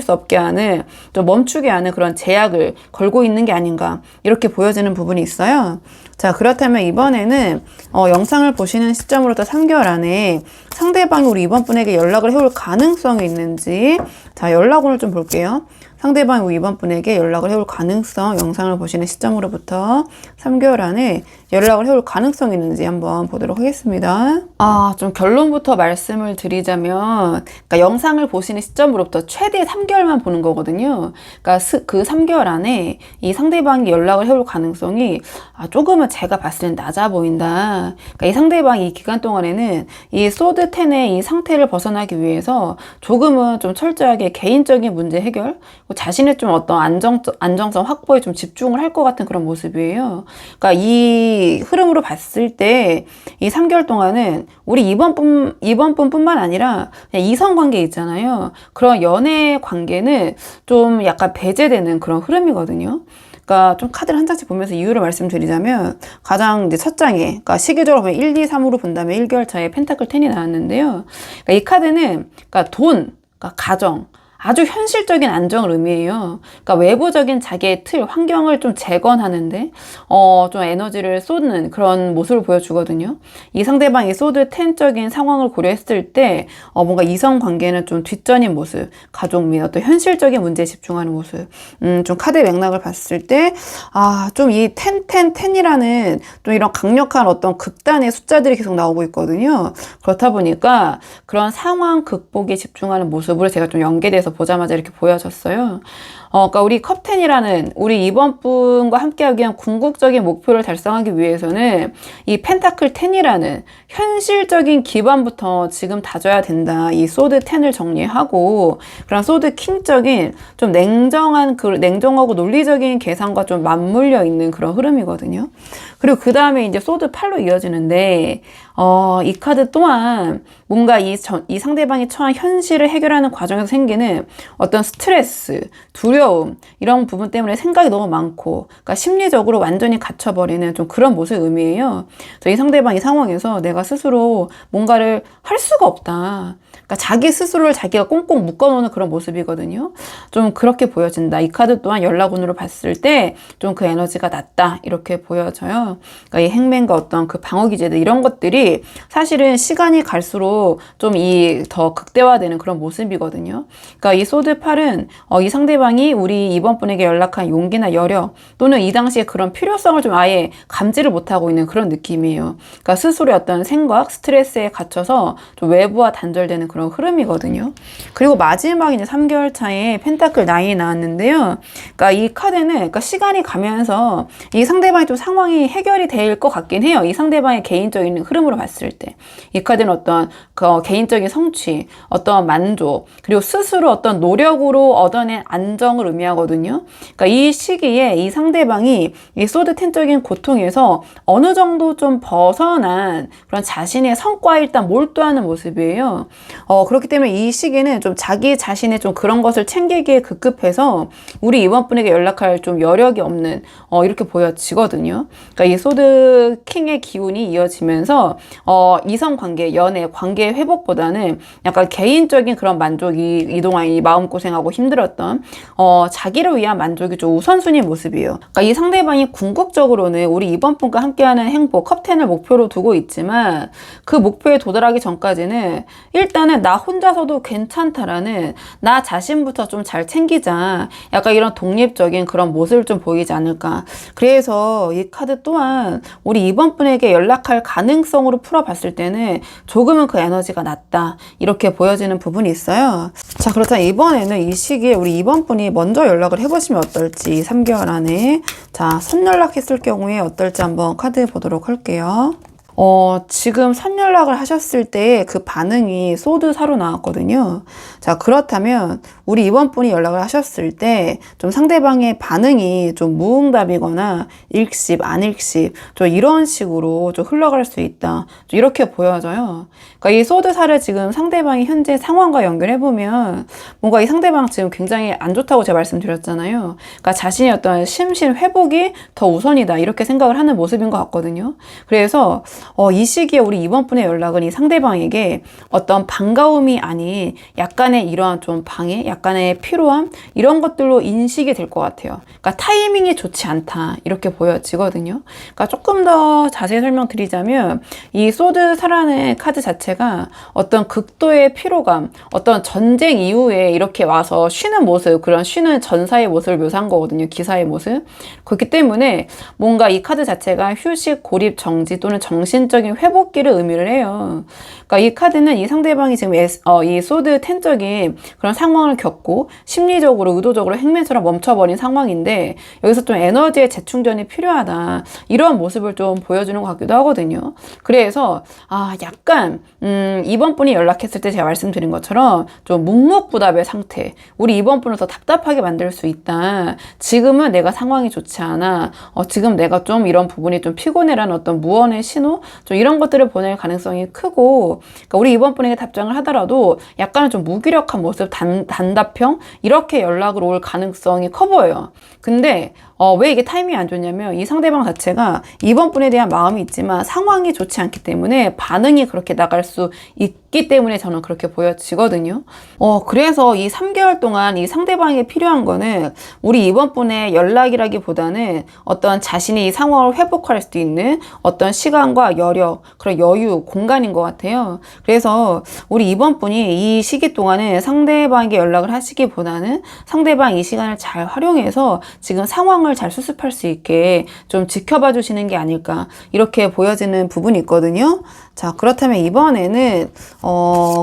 없게 하는, 좀 멈추게 하는 그런 제약을 걸고 있는 게 아닌가, 이렇게 보여지는 부분이 있어요. 자, 그렇다면 이번에는 영상을 보시는 시점으로부터 3개월 안에 상대방이 우리 이번 분에게 연락을 해올 가능성이 있는지, 자, 연락원을 좀 볼게요. 상대방이 우리 이번 분에게 연락을 해올 가능성, 영상을 보시는 시점으로부터 3개월 안에 연락을 해올 가능성이 있는지 한번 보도록 하겠습니다. 좀 결론부터 말씀을 드리자면, 그러니까 영상을 보시는 시점으로부터 최대 3개월만 보는 거거든요. 그러니까 그 3개월 안에 이 상대방이 연락을 해올 가능성이 조금은 제가 봤을 땐 낮아 보인다. 그러니까 이 상대방이 이 기간 동안에는 이 소드 10의 이 상태를 벗어나기 위해서 조금은 좀 철저하게 개인적인 문제 해결, 자신의 좀 어떤 안정성 확보에 좀 집중을 할 것 같은 그런 모습이에요. 그러니까 이 흐름으로 봤을 때 이 3개월 동안은 우리 이번 분뿐만 아니라 그냥 이성관계 있잖아요. 그런 연애 관계는 좀 약간 배제되는 그런 흐름이거든요. 그러니까 좀 카드를 한 장씩 보면서 이유를 말씀드리자면 가장 이제 첫 장에 그러니까 시기적으로 보면 1, 2, 3으로 본다면 1개월 차에 펜타클 10이 나왔는데요. 그러니까 이 카드는 그러니까 돈, 그러니까 가정, 아주 현실적인 안정을 의미해요. 그러니까 외부적인 자기의 틀, 환경을 좀 재건하는데 좀 에너지를 쏟는 그런 모습을 보여주거든요. 이 상대방이 소드 10적인 상황을 고려했을 때 뭔가 이성 관계는 좀 뒷전인 모습, 가족 및 어떤 현실적인 문제에 집중하는 모습. 좀 카드 맥락을 봤을 때 좀 이 10, 10, 10이라는 좀 이런 강력한 어떤 극단의 숫자들이 계속 나오고 있거든요. 그렇다 보니까 그런 상황 극복에 집중하는 모습으로 제가 좀 연계돼서 보자마자 이렇게 보여졌어요. 그러니까 우리 컵10이라는 우리 이번 분과 함께하기 위한 궁극적인 목표를 달성하기 위해서는 이 펜타클 10이라는 현실적인 기반부터 지금 다져야 된다. 이 소드 10을 정리하고 그런 소드 킹적인 좀 냉정하고 논리적인 계산과 좀 맞물려 있는 그런 흐름이거든요. 그리고 그 다음에 이제 소드 8로 이어지는데 이 카드 또한 뭔가 이 상대방이 처한 현실을 해결하는 과정에서 생기는 어떤 스트레스, 두려움 이런 부분 때문에 생각이 너무 많고 그러니까 심리적으로 완전히 갇혀버리는 좀 그런 모습을 의미해요. 그래서 이 상대방 이 상황에서 내가 스스로 뭔가를 할 수가 없다. 그러니까 자기 스스로를 자기가 꽁꽁 묶어놓는 그런 모습이거든요. 좀 그렇게 보여진다. 이 카드 또한 연락운으로 봤을 때 좀 그 에너지가 낮다 이렇게 보여져요. 그러니까 이 행맨과 어떤 그 방어 기제들 이런 것들이 사실은 시간이 갈수록 좀 더 극대화되는 그런 모습이거든요. 그러니까 이 소드 8은 이 상대방이 우리 이번 분에게 연락한 용기나 여력 또는 이 당시에 그런 필요성을 좀 아예 감지를 못하고 있는 그런 느낌이에요. 그러니까 스스로의 어떤 생각, 스트레스에 갇혀서 좀 외부와 단절되는 그런 흐름이거든요. 그리고 마지막 이제 3개월 차에 펜타클 9이 나왔는데요. 그러니까 이 카드는 그러니까 시간이 가면서 이 상대방의 좀 상황이 해결이 될 것 같긴 해요. 이 상대방의 개인적인 흐름으로 봤을 때. 이 카드는 어떤 그 개인적인 성취, 어떤 만족, 그리고 스스로 어떤 노력으로 얻어낸 안정을 의미하거든요. 그러니까 이 시기에 이 상대방이 이 소드 10적인 고통에서 어느 정도 좀 벗어난 그런 자신의 성과에 일단 몰두하는 모습이에요. 그렇기 때문에 이 시기는 좀 자기 자신의 좀 그런 것을 챙기기에 급급해서 우리 이번 분에게 연락할 좀 여력이 없는 이렇게 보여지거든요. 그러니까 이 소드 킹의 기운이 이어지면서 이성 관계, 연애, 관계 회복보다는 약간 개인적인 그런 만족이 이동안 이 마음고생하고 힘들었던 자기를 위한 만족이 좀 우선순위인 모습이에요. 그러니까 이 상대방이 궁극적으로는 우리 이번 분과 함께하는 행복, 컵10을 목표로 두고 있지만 그 목표에 도달하기 전까지는 일단은 나 혼자서도 괜찮다라는 나 자신부터 좀 잘 챙기자. 약간 이런 독립적인 그런 모습을 좀 보이지 않을까. 그래서 이 카드 또한 우리 이번 분에게 연락할 가능성으로 풀어봤을 때는 조금은 그 에너지가 낮다. 이렇게 보여지는 부분이 있어요. 자, 그렇다면 이번에는 이 시기에 우리 이번 분이 먼저 연락을 해보시면 어떨지 3개월 안에 자, 선연락했을 경우에 어떨지 한번 카드 보도록 할게요. 지금 선연락을 하셨을 때 그 반응이 소드 4로 나왔거든요. 자, 그렇다면 우리 이번 분이 연락을 하셨을 때 좀 상대방의 반응이 좀 무응답이거나 일십, 안일십, 좀 이런 식으로 좀 흘러갈 수 있다. 좀 이렇게 보여져요. 그러니까 이 소드 4를 지금 상대방이 현재 상황과 연결해보면 뭔가 이 상대방 지금 굉장히 안 좋다고 제가 말씀드렸잖아요. 그러니까 자신의 어떤 심신 회복이 더 우선이다. 이렇게 생각을 하는 모습인 것 같거든요. 그래서 이 시기에 우리 이번 분의 연락은 이 상대방에게 어떤 반가움이 아닌 약간의 이러한 좀 방해, 약간의 피로함 이런 것들로 인식이 될 것 같아요. 그러니까 타이밍이 좋지 않다 이렇게 보여지거든요. 그러니까 조금 더 자세히 설명드리자면 이 소드 4라는 카드 자체가 어떤 극도의 피로감, 어떤 전쟁 이후에 이렇게 와서 쉬는 모습, 그런 쉬는 전사의 모습을 묘사한 거거든요. 기사의 모습. 그렇기 때문에 뭔가 이 카드 자체가 휴식, 고립, 정지 또는 정신적인 회복기를 의미를 해요. 그러니까 이 카드는 이 상대방이 지금 이 소드 10적인 그런 상황을 겪고 심리적으로 의도적으로 행맨처럼 멈춰버린 상황인데 여기서 좀 에너지의 재충전이 필요하다. 이런 모습을 좀 보여주는 것 같기도 하거든요. 그래서 약간 이번 분이 연락했을 때 제가 말씀드린 것처럼 좀 묵묵부답의 상태. 우리 이번 분을 더 답답하게 만들 수 있다. 지금은 내가 상황이 좋지 않아. 지금 내가 좀 이런 부분이 좀 피곤해라는 어떤 무언의 신호? 좀 이런 것들을 보낼 가능성이 크고 그러니까 우리 이번 분에게 답장을 하더라도 약간은 좀 무기력한 모습, 단답형 이렇게 연락을 올 가능성이 커 보여요. 근데 왜 이게 타이밍이 안 좋냐면 이 상대방 자체가 이번 분에 대한 마음이 있지만 상황이 좋지 않기 때문에 반응이 그렇게 나갈 수 있기 때문에 저는 그렇게 보여지거든요. 그래서 이 3개월 동안 이 상대방에게 필요한 거는 우리 이번 분의 연락이라기보다는 어떤 자신이 이 상황을 회복할 수 있는 어떤 시간과 여력, 그런 여유, 공간인 것 같아요. 그래서 우리 이번 분이 이 시기 동안은 상대방에게 연락을 하시기보다는 상대방 이 시간을 잘 활용해서 지금 상황을 잘 수습할 수 있게 좀 지켜봐 주시는 게 아닐까 이렇게 보여지는 부분이 있거든요. 자, 그렇다면 이번에는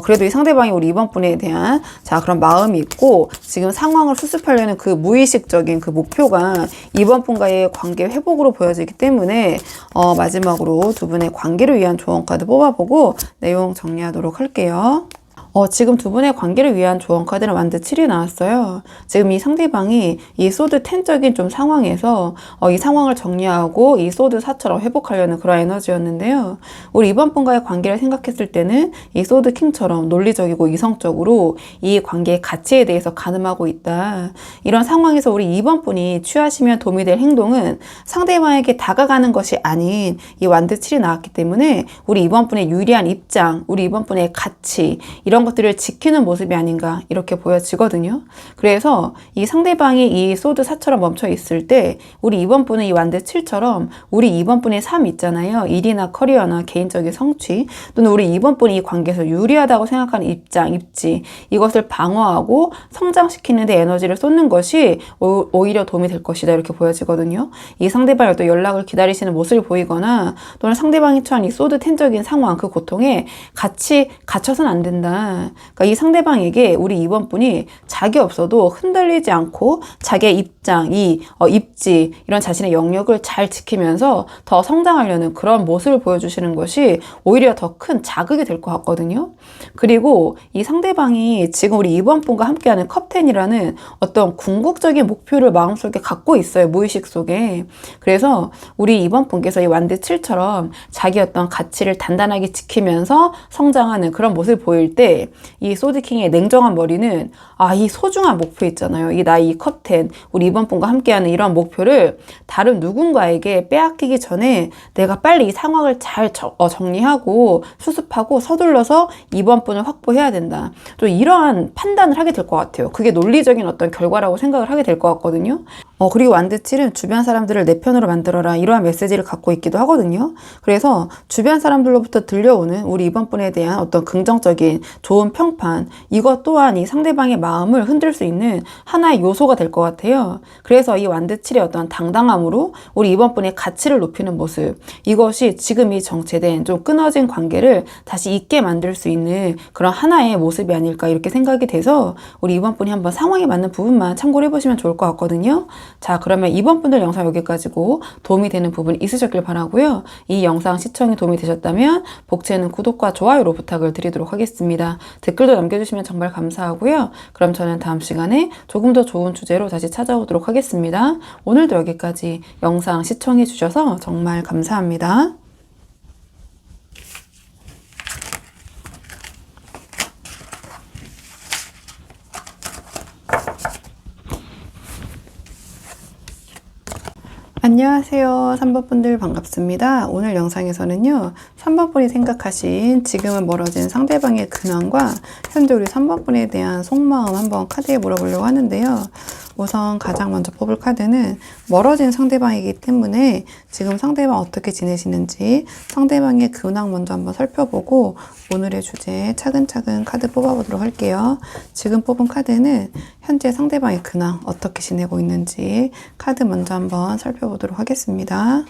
그래도 이 상대방이 우리 이번 분에 대한 그런 마음이 있고 지금 상황을 수습하려는 그 무의식적인 그 목표가 이번 분과의 관계 회복으로 보여지기 때문에 마지막으로 두 분의 관계를 위한 조언 카드 뽑아보고 내용 정리하도록 할게요. 지금 두 분의 관계를 위한 조언 카드는 완드 7이 나왔어요. 지금 이 상대방이 이 소드 10적인 좀 상황에서 이 상황을 정리하고 이 소드 4처럼 회복하려는 그런 에너지였는데요. 우리 이번 분과의 관계를 생각했을 때는 이 소드 킹처럼 논리적이고 이성적으로 이 관계의 가치에 대해서 가늠하고 있다. 이런 상황에서 우리 이번 분이 취하시면 도움이 될 행동은 상대방에게 다가가는 것이 아닌 이 완드 7이 나왔기 때문에 우리 이번 분의 유리한 입장, 우리 이번 분의 가치 이런 것들을 지키는 모습이 아닌가 이렇게 보여지거든요. 그래서 이 상대방이 이 소드 4처럼 멈춰 있을 때 우리 이번 분은 이 완드 7처럼 우리 이번 분의 삶 있잖아요. 일이나 커리어나 개인적인 성취 또는 우리 이번 분이 이 관계에서 유리하다고 생각하는 입장, 입지 이것을 방어하고 성장시키는 데 에너지를 쏟는 것이 오히려 도움이 될 것이다 이렇게 보여지거든요. 이 상대방이 또 연락을 기다리시는 모습을 보이거나 또는 상대방이 처한 이 소드 10적인 상황 그 고통에 같이 갇혀서는 안 된다. 그러니까 이 상대방에게 우리 이번 분이 자기 없어도 흔들리지 않고 자기의 입장, 입지 이런 자신의 영역을 잘 지키면서 더 성장하려는 그런 모습을 보여주시는 것이 오히려 더 큰 자극이 될 것 같거든요. 그리고 이 상대방이 지금 우리 이번 분과 함께하는 컵10이라는 어떤 궁극적인 목표를 마음속에 갖고 있어요. 무의식 속에. 그래서 우리 이번 분께서 이 완드 7처럼 자기 어떤 가치를 단단하게 지키면서 성장하는 그런 모습을 보일 때 이 소드킹의 냉정한 머리는 이 소중한 목표 있잖아요. 이 컵10 우리 이번 분과 함께하는 이런 목표를 다른 누군가에게 빼앗기기 전에 내가 빨리 이 상황을 잘 정리하고 수습하고 서둘러서 이번 분을 확보해야 된다. 또 이러한 판단을 하게 될 것 같아요. 그게 논리적인 어떤 결과라고 생각을 하게 될 것 같거든요. 그리고 완드 7은 주변 사람들을 내 편으로 만들어라 이러한 메시지를 갖고 있기도 하거든요. 그래서 주변 사람들로부터 들려오는 우리 이번 분에 대한 어떤 긍정적인 좋은 평판 이것 또한 이 상대방의 마음을 흔들 수 있는 하나의 요소가 될 것 같아요. 그래서 이 완드 7의 어떤 당당함으로 우리 이번 분의 가치를 높이는 모습 이것이 지금 이 정체된 좀 끊어진 관계를 다시 있게 만들 수 있는 그런 하나의 모습이 아닐까 이렇게 생각이 돼서 우리 이번 분이 한번 상황에 맞는 부분만 참고를 해보시면 좋을 것 같거든요. 자, 그러면 이번 분들 영상 여기까지고 도움이 되는 부분 있으셨길 바라고요. 이 영상 시청이 도움이 되셨다면 복채는 구독과 좋아요로 부탁을 드리도록 하겠습니다. 댓글도 남겨주시면 정말 감사하고요. 그럼 저는 다음 시간에 조금 더 좋은 주제로 다시 찾아오도록 하겠습니다. 오늘도 여기까지 영상 시청해 주셔서 정말 감사합니다. 안녕하세요. 3번 분들 반갑습니다. 오늘 영상에서는요. 3번 분이 생각하신 지금은 멀어진 상대방의 근황과 현재 우리 3번 분에 대한 속마음 한번 카드에 물어보려고 하는데요. 우선 가장 먼저 뽑을 카드는 멀어진 상대방이기 때문에 지금 상대방 어떻게 지내시는지 상대방의 근황 먼저 한번 살펴보고 오늘의 주제에 차근차근 카드 뽑아보도록 할게요. 지금 뽑은 카드는 현재 상대방의 근황 어떻게 지내고 있는지 카드 먼저 한번 살펴보도록 하겠습니다.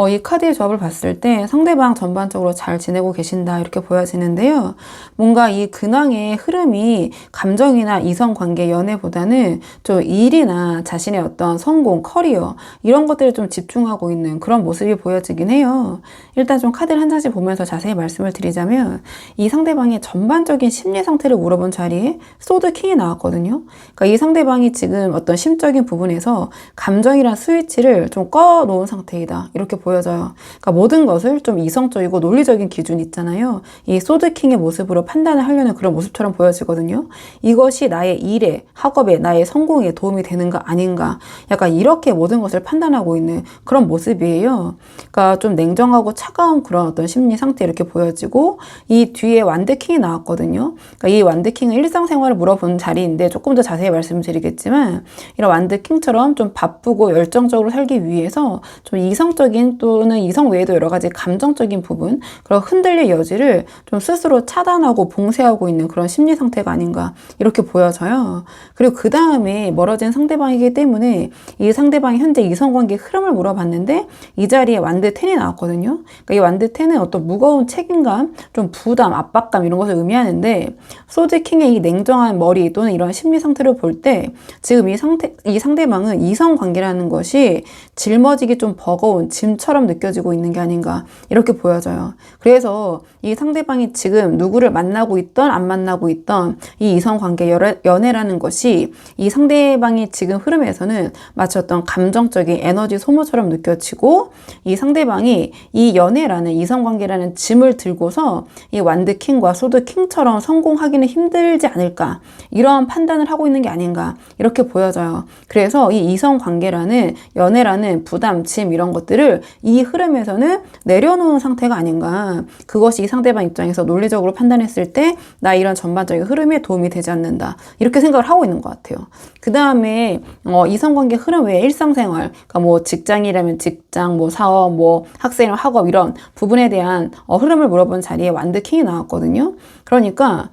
이 카드의 조합을 봤을 때 상대방 전반적으로 잘 지내고 계신다 이렇게 보여지는데요. 뭔가 이 근황의 흐름이 감정이나 이성관계, 연애보다는 좀 일이나 자신의 어떤 성공, 커리어 이런 것들에 좀 집중하고 있는 그런 모습이 보여지긴 해요. 일단 좀 카드를 한 장씩 보면서 자세히 말씀을 드리자면 이 상대방의 전반적인 심리 상태를 물어본 자리에 소드 킹이 나왔거든요. 그러니까 이 상대방이 지금 어떤 심적인 부분에서 감정이란 스위치를 좀 꺼놓은 상태이다 이렇게 보여져요. 그러니까 모든 것을 좀 이성적이고 논리적인 기준이 있잖아요. 이 소드킹의 모습으로 판단을 하려는 그런 모습처럼 보여지거든요. 이것이 나의 일에, 학업에, 나의 성공에 도움이 되는가 아닌가, 약간 이렇게 모든 것을 판단하고 있는 그런 모습이에요. 그러니까 좀 냉정하고 차가운 그런 어떤 심리 상태 이렇게 보여지고, 이 뒤에 완드킹이 나왔거든요. 그러니까 이 완드킹은 일상생활을 물어보는 자리인데 조금 더 자세히 말씀드리겠지만, 이런 완드킹처럼 좀 바쁘고 열정적으로 살기 위해서 좀 이성적인 또는 이성 외에도 여러 가지 감정적인 부분, 그런 흔들릴 여지를 좀 스스로 차단하고 봉쇄하고 있는 그런 심리 상태가 아닌가 이렇게 보여져요. 그리고 그 다음에 멀어진 상대방이기 때문에 이 상대방이 현재 이성관계 흐름을 물어봤는데, 이 자리에 완드 10이 나왔거든요. 그러니까 이 완드 10은 어떤 무거운 책임감, 좀 부담, 압박감 이런 것을 의미하는데, 소드킹의 이 냉정한 머리 또는 이런 심리 상태를 볼 때 지금 이 상대방은 이성관계라는 것이 짊어지기 좀 버거운 짐처럼 느껴지고 있는 게 아닌가 이렇게 보여져요. 그래서 이 상대방이 지금 누구를 만나고 있던 안 만나고 있던 이 이성관계 연애라는 것이 이 상대방이 지금 흐름에서는 마치 어떤 감정적인 에너지 소모처럼 느껴지고, 이 상대방이 이 연애라는 이성관계라는 짐을 들고서 이 완드킹과 소드킹처럼 성공하기는 힘들지 않을까, 이런 판단을 하고 있는 게 아닌가 이렇게 보여져요. 그래서 이 이성관계라는 연애라는 부담, 짐 이런 것들을 이 흐름에서는 내려놓은 상태가 아닌가, 그것이 이 상대방 입장에서 논리적으로 판단했을 때 나 이런 전반적인 흐름에 도움이 되지 않는다 이렇게 생각을 하고 있는 것 같아요. 그 다음에 이성관계 흐름 외에 일상생활, 그러니까 뭐 직장이라면 직장, 뭐 사업, 뭐 학생이라면 학업 이런 부분에 대한 흐름을 물어본 자리에 완드킹이 나왔거든요. 그러니까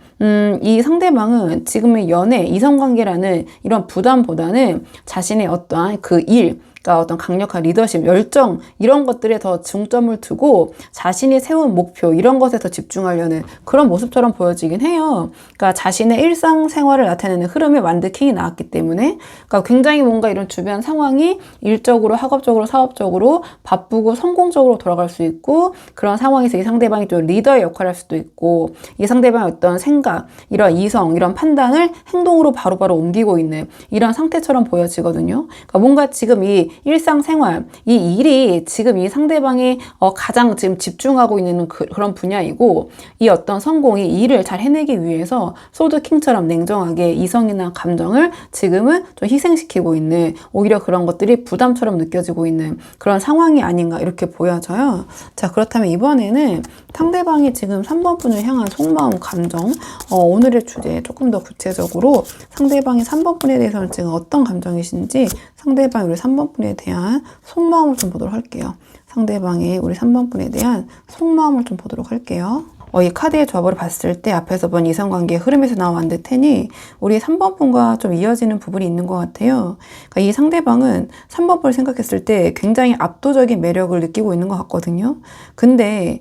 이 상대방은 지금의 연애, 이성관계라는 이런 부담보다는 자신의 어떠한 그 일, 그러니까 어떤 강력한 리더십, 열정 이런 것들에 더 중점을 두고 자신이 세운 목표 이런 것에 더 집중하려는 그런 모습처럼 보여지긴 해요. 그러니까 자신의 일상생활을 나타내는 흐름에 완드킹이 나왔기 때문에, 그러니까 굉장히 뭔가 이런 주변 상황이 일적으로, 학업적으로, 사업적으로 바쁘고 성공적으로 돌아갈 수 있고, 그런 상황에서 이 상대방이 좀 리더의 역할을 할 수도 있고, 이 상대방의 어떤 생각, 이런 이성, 이런 판단을 행동으로 바로바로 옮기고 있는 이런 상태처럼 보여지거든요. 그러니까 뭔가 지금 이 일상생활, 이 일이 지금 이 상대방이 가장 지금 집중하고 있는 그런 분야이고, 이 어떤 성공, 이 일을 잘 해내기 위해서 소드킹처럼 냉정하게 이성이나 감정을 지금은 좀 희생시키고 있는, 오히려 그런 것들이 부담처럼 느껴지고 있는 그런 상황이 아닌가 이렇게 보여져요. 자, 그렇다면 이번에는 상대방이 지금 3번 분을 향한 속마음, 감정, 오늘의 주제 조금 더 구체적으로 상대방이 3번 분에 대해서는 지금 어떤 감정이신지, 상대방이 우리 3번 분에 대한 속마음을 좀 보도록 할게요. 상대방이 우리 3번 분에 대한 속마음을 좀 보도록 할게요. 이 카드의 조합을 봤을 때 앞에서 본 이성관계의 흐름에서 나온 완드 10이 우리 3번 분과 좀 이어지는 부분이 있는 것 같아요. 그러니까 이 상대방은 3번 분을 생각했을 때 굉장히 압도적인 매력을 느끼고 있는 것 같거든요. 근데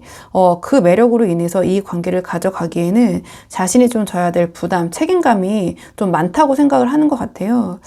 그 매력으로 인해서 이 관계를 가져가기에는 자신이 좀 져야 될 부담, 책임감이 좀 많다고 생각을 하는 것 같아요.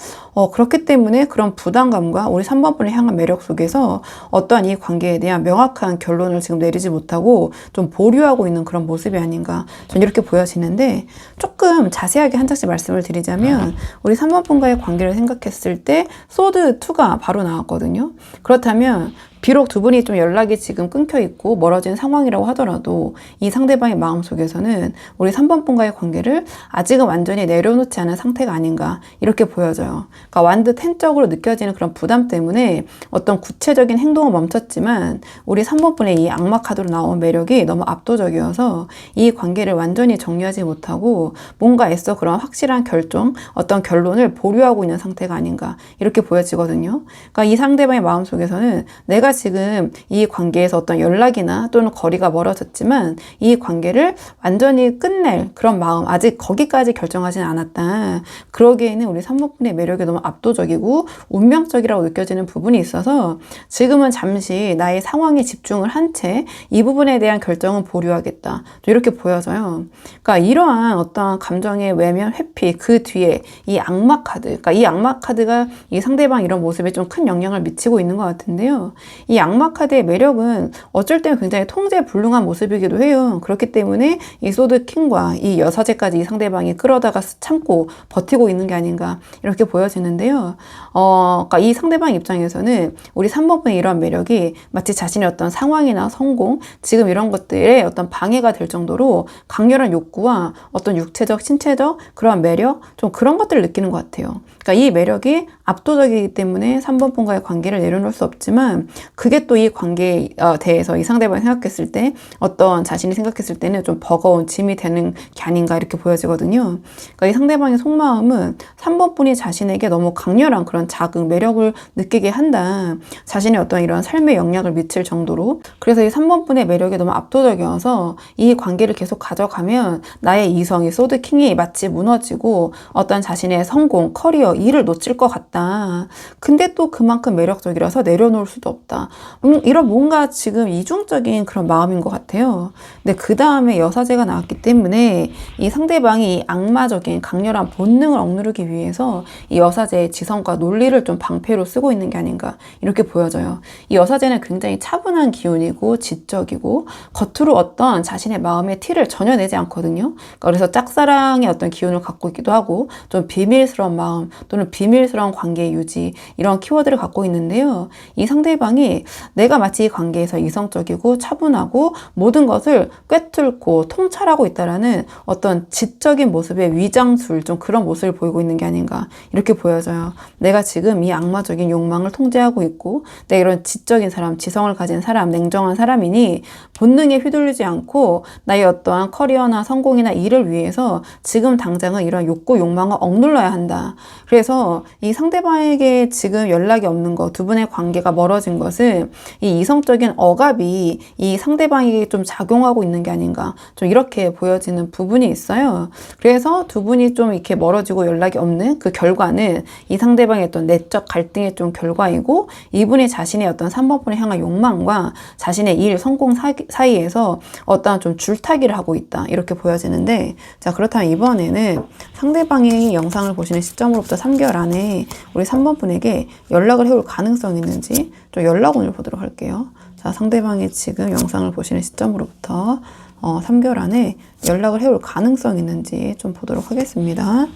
그렇기 때문에 그런 부담감과 우리 3번 분을 향한 매력 속에서 어떠한 이 관계에 대한 명확한 결론을 지금 내리지 못하고 좀 보류하고 있는 그런 모습이 아닌가, 전 이렇게 보여지는데, 조금 자세하게 한 장씩 말씀을 드리자면 우리 3번 분과의 관계를 생각했을 때 소드 2가 바로 나왔거든요. 그렇다면 비록 두 분이 좀 연락이 지금 끊겨 있고 멀어진 상황이라고 하더라도 이 상대방의 마음속에서는 우리 3번 분과의 관계를 아직은 완전히 내려놓지 않은 상태가 아닌가 이렇게 보여져요. 그러니까 완드 10적으로 느껴지는 그런 부담 때문에 어떤 구체적인 행동은 멈췄지만 우리 3번 분의 이 악마 카드로 나온 매력이 너무 압도적이어서 이 관계를 완전히 정리하지 못하고 뭔가 애써 그런 확실한 결정, 어떤 결론을 보류하고 있는 상태가 아닌가 이렇게 보여지거든요. 그러니까 이 상대방의 마음속에서는 내가 지금 이 관계에서 어떤 연락이나 또는 거리가 멀어졌지만 이 관계를 완전히 끝낼 그런 마음, 아직 거기까지 결정하지는 않았다. 그러기에는 우리 3번 분의 매력이 너무 압도적이고 운명적이라고 느껴지는 부분이 있어서 지금은 잠시 나의 상황에 집중을 한 채 이 부분에 대한 결정은 보류하겠다. 이렇게 보여져요. 그러니까 이러한 어떤 감정의 외면, 회피, 그 뒤에 이 악마 카드, 그러니까 이 악마 카드가 이 상대방 이런 모습에 좀 큰 영향을 미치고 있는 것 같은데요. 이 악마 카드의 매력은 어쩔 때는 굉장히 통제불능한 모습이기도 해요. 그렇기 때문에 이 소드 킹과 이 여사제까지 이 상대방이 끌어다가 참고 버티고 있는 게 아닌가 이렇게 보여지는데요. 그러니까 이 상대방 입장에서는 우리 3번 분의 이러한 매력이 마치 자신의 어떤 상황이나 성공, 지금 이런 것들에 어떤 방해가 될 정도로 강렬한 욕구와 어떤 육체적, 신체적 그러한 매력, 좀 그런 것들을 느끼는 것 같아요. 그러니까 이 매력이 압도적이기 때문에 3번 분과의 관계를 내려놓을 수 없지만 그게 또 이 관계에 대해서 이 상대방이 생각했을 때 어떤 자신이 생각했을 때는 좀 버거운 짐이 되는 게 아닌가 이렇게 보여지거든요. 그러니까 이 상대방의 속마음은 3번 분이 자신에게 너무 강렬한 그런 자극, 매력을 느끼게 한다. 자신의 어떤 이런 삶에 영향을 미칠 정도로. 그래서 이 3번 분의 매력이 너무 압도적이어서 이 관계를 계속 가져가면 나의 이성이 소드킹이 마치 무너지고 어떤 자신의 성공, 커리어, 일을 놓칠 것 같다. 근데 또 그만큼 매력적이라서 내려놓을 수도 없다. 이런 뭔가 지금 이중적인 그런 마음인 것 같아요. 근데 그 다음에 여사제가 나왔기 때문에 이 상대방이 악마적인 강렬한 본능을 억누르기 위해서 이 여사제의 지성과 논리를 좀 방패로 쓰고 있는 게 아닌가 이렇게 보여져요. 이 여사제는 굉장히 차분한 기운이고 지적이고 겉으로 어떤 자신의 마음의 티를 전혀 내지 않거든요. 그래서 짝사랑의 어떤 기운을 갖고 있기도 하고 좀 비밀스러운 마음 또는 비밀스러운 관계 유지 이런 키워드를 갖고 있는데요. 이 상대방이 내가 마치 이 관계에서 이성적이고 차분하고 모든 것을 꿰뚫고 통찰하고 있다라는 어떤 지적인 모습의 위장술 좀 그런 모습을 보이고 있는 게 아닌가 이렇게 보여져요. 내가 지금 이 악마적인 욕망을 통제하고 있고 내가 이런 지적인 사람, 지성을 가진 사람, 냉정한 사람이니 본능에 휘둘리지 않고 나의 어떠한 커리어나 성공이나 일을 위해서 지금 당장은 이런 욕구, 욕망을 억눌러야 한다. 그래서 이 상대방에게 지금 연락이 없는 것, 두 분의 관계가 멀어진 것은 이 이성적인 억압이 이 상대방에게 좀 작용하고 있는 게 아닌가 좀 이렇게 보여지는 부분이 있어요. 그래서 두 분이 좀 이렇게 멀어지고 연락이 없는 그 결과는 이 상대방의 어떤 내적 갈등의 좀 결과이고 이분이 자신의 어떤 3번 분을 향한 욕망과 자신의 일, 성공 사이에서 어떤 좀 줄타기를 하고 있다 이렇게 보여지는데 자 그렇다면 이번에는 상대방이 영상을 보시는 시점으로부터 3개월 안에 우리 3번 분에게 연락을 해올 가능성이 있는지 좀 연락운을 보도록 할게요. 자 상대방이 지금 영상을 보시는 시점으로부터 3개월 안에 연락을 해올 가능성이 있는지 좀 보도록 하겠습니다.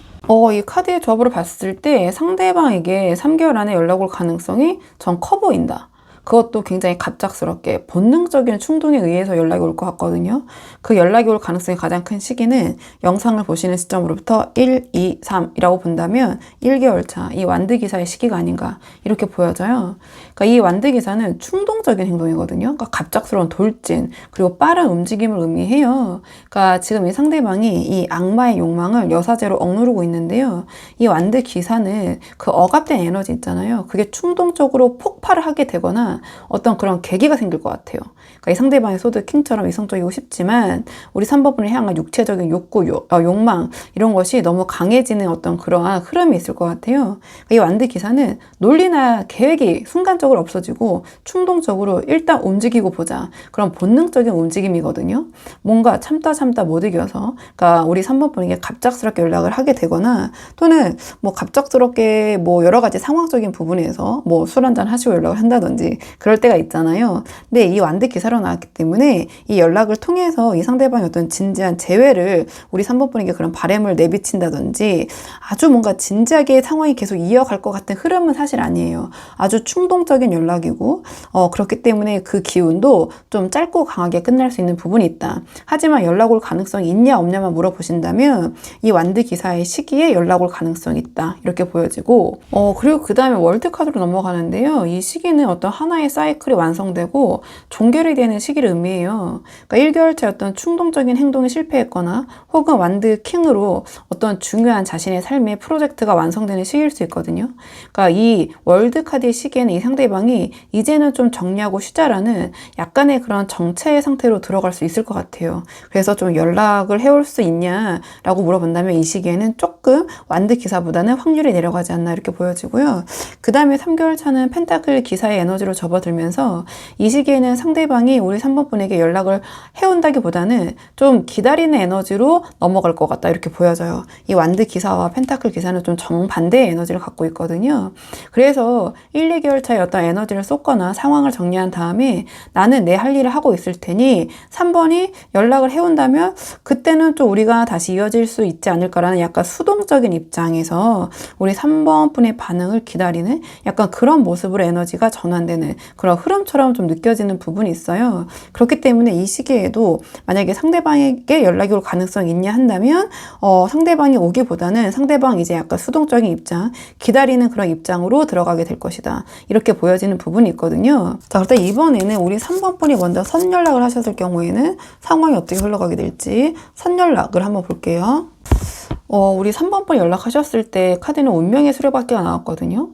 이 카드의 조합으로 봤을 때 상대방에게 3개월 안에 연락 올 가능성이 전 커 보인다. 그것도 굉장히 갑작스럽게 본능적인 충동에 의해서 연락이 올 것 같거든요. 그 연락이 올 가능성이 가장 큰 시기는 영상을 보시는 시점으로부터 1, 2, 3이라고 본다면 1개월 차, 이 완드기사의 시기가 아닌가 이렇게 보여져요. 그러니까 이 완드기사는 충동적인 행동이거든요. 그러니까 갑작스러운 돌진, 그리고 빠른 움직임을 의미해요. 그러니까 지금 이 상대방이 이 악마의 욕망을 여사제로 억누르고 있는데요. 이 완드기사는 그 억압된 에너지 있잖아요. 그게 충동적으로 폭발을 하게 되거나 어떤 그런 계기가 생길 것 같아요. 그러니까 이 상대방의 소드 킹처럼 이성적이고 싶지만 우리 3번 분을 향한 육체적인 욕구, 욕망 이런 것이 너무 강해지는 어떤 그러한 흐름이 있을 것 같아요. 그러니까 이 완드 기사는 논리나 계획이 순간적으로 없어지고 충동적으로 일단 움직이고 보자 그런 본능적인 움직임이거든요. 뭔가 참다 못 이겨서 그러니까 우리 3번 분에게 갑작스럽게 연락을 하게 되거나 또는 뭐 갑작스럽게 뭐 여러 가지 상황적인 부분에서 뭐 술 한잔 하시고 연락을 한다든지 그럴 때가 있잖아요. 근데 이 완드 기사로 나왔기 때문에 이 연락을 통해서 이 상대방의 어떤 진지한 재회를 우리 3번 분에게 그런 바람을 내비친다든지 아주 뭔가 진지하게 상황이 계속 이어갈 것 같은 흐름은 사실 아니에요. 아주 충동적인 연락이고 그렇기 때문에 그 기운도 좀 짧고 강하게 끝날 수 있는 부분이 있다. 하지만 연락 올 가능성이 있냐 없냐만 물어보신다면 이 완드 기사의 시기에 연락 올 가능성이 있다. 이렇게 보여지고 그리고 그 다음에 월드 카드로 넘어가는데요. 이 시기는 어떤 하나의 사이클이 완성되고 종결이 되는 시기를 의미해요. 그러니까 1개월째 어떤 충동적인 행동에 실패했거나 혹은 완드 킹으로 어떤 중요한 자신의 삶의 프로젝트가 완성되는 시기일 수 있거든요. 그러니까 이 월드 카드의 시기에는 이 상대방이 이제는 좀 정리하고 쉬자라는 약간의 그런 정체의 상태로 들어갈 수 있을 것 같아요. 그래서 좀 연락을 해올 수 있냐라고 물어본다면 이 시기에는 조금 완드 기사보다는 확률이 내려가지 않나 이렇게 보여지고요. 그 다음에 3개월 차는 펜타클 기사의 에너지로 접어들면서 이 시기에는 상대방이 우리 3번 분에게 연락을 해온다기보다는 좀 기다리는 에너지로 넘어갈 것 같다 이렇게 보여져요. 이 완드 기사와 펜타클 기사는 좀 정반대의 에너지를 갖고 있거든요. 그래서 1, 2개월 차에 어떤 에너지를 쏟거나 상황을 정리한 다음에 나는 내 할 일을 하고 있을 테니 3번이 연락을 해온다면 그때는 좀 우리가 다시 이어질 수 있지 않을까라는 약간 수동적인 입장에서 우리 3번 분의 반응을 기다리는 약간 그런 모습으로 에너지가 전환되는 그런 흐름처럼 좀 느껴지는 부분이 있어요. 그렇기 때문에 이 시기에도 만약에 상대방에게 연락이 올 가능성이 있냐 한다면 상대방이 오기보다는 상대방 이제 약간 수동적인 입장, 기다리는 그런 입장으로 들어가게 될 것이다. 이렇게 보여지는 부분이 있거든요. 자, 그렇다 이번에는 우리 3번 분이 먼저 선연락을 하셨을 경우에는 상황이 어떻게 흘러가게 될지 선연락을 한번 볼게요. 우리 3번 분이 연락하셨을 때 카드는 운명의 수레바퀴가 나왔거든요.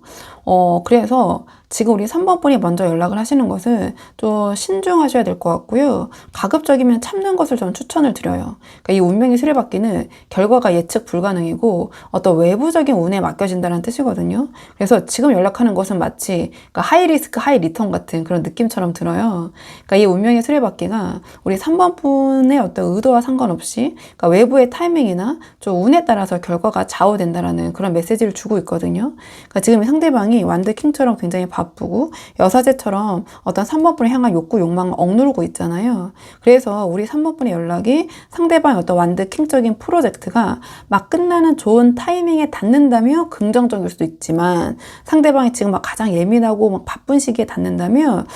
그래서 지금 우리 3번 분이 먼저 연락을 하시는 것은 좀 신중하셔야 될 것 같고요. 가급적이면 참는 것을 저는 추천을 드려요. 그러니까 이 운명의 수레바퀴는 결과가 예측 불가능이고 어떤 외부적인 운에 맡겨진다는 뜻이거든요. 그래서 지금 연락하는 것은 마치 그러니까 하이 리스크 하이 리턴 같은 그런 느낌처럼 들어요. 그러니까 이 운명의 수레바퀴가 우리 3번 분의 어떤 의도와 상관없이 그러니까 외부의 타이밍이나 좀 운에 따라서 결과가 좌우된다라는 그런 메시지를 주고 있거든요. 그러니까 지금 상대방이 완드 킹처럼 굉장히 바쁘고 여사제처럼 어떤 3번 분을 향한 욕구, 욕망을 억누르고 있잖아요. 그래서 우리 3번 분의 연락이 상대방의 어떤 완드 킹적인 프로젝트가 막 끝나는 좋은 타이밍에 닿는다면 긍정적일 수도 있지만 상대방이 지금 막 가장 예민하고 막 바쁜 시기에 닿는다면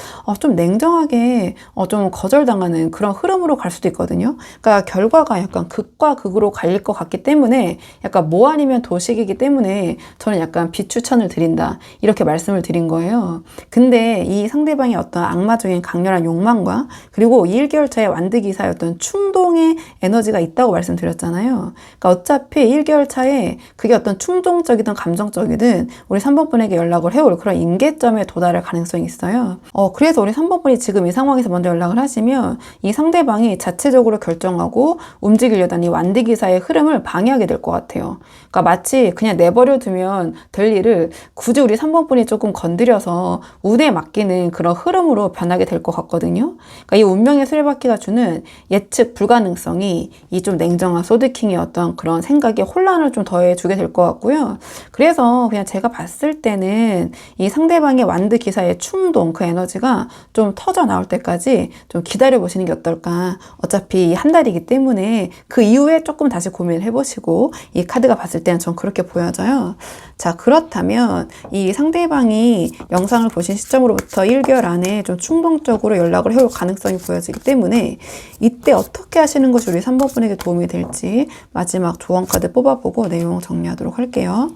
좀 냉정하게 좀 거절당하는 그런 흐름으로 갈 수도 있거든요. 그러니까 결과가 약간 극과 극으로 갈릴 것 같기 때문에 약간 뭐 아니면 도식이기 때문에 저는 약간 비추천을 드린다. 이렇게 말씀을 드린 거예요. 근데 이 상대방의 어떤 악마적인 강렬한 욕망과 그리고 1개월 차의 완드 기사의 어떤 충동의 에너지가 있다고 말씀드렸잖아요. 그러니까 어차피 1개월 차에 그게 어떤 충동적이든 감정적이든 우리 3번 분에게 연락을 해올 그런 임계점에 도달할 가능성이 있어요. 그래서 우리 3번 분이 지금 이 상황에서 먼저 연락을 하시면 이 상대방이 자체적으로 결정하고 움직이려던 이 완드 기사의 흐름을 방해하게 될 것 같아요. 그러니까 마치 그냥 내버려 두면 될 일을 굳이 우리 3번 분이 조금 건드려서 운에 맡기는 그런 흐름으로 변하게 될 것 같거든요. 그러니까 이 운명의 수레바퀴가 주는 예측 불가능성이 이 좀 냉정한 소드킹의 어떤 그런 생각에 혼란을 좀 더해주게 될 것 같고요. 그래서 그냥 제가 봤을 때는 이 상대방의 완드 기사의 충동, 그 에너지가 좀 터져 나올 때까지 좀 기다려보시는 게 어떨까. 어차피 한 달이기 때문에 그 이후에 조금 다시 고민을 해보시고 이 카드가 봤을 때는 전 그렇게 보여져요. 자, 그렇다면 이 상대방이 영상을 보신 시점으로부터 1개월 안에 좀 충동적으로 연락을 해올 가능성이 보여지기 때문에 이때 어떻게 하시는 것이 우리 3번 분에게 도움이 될지 마지막 조언 카드 뽑아보고 내용 정리하도록 할게요.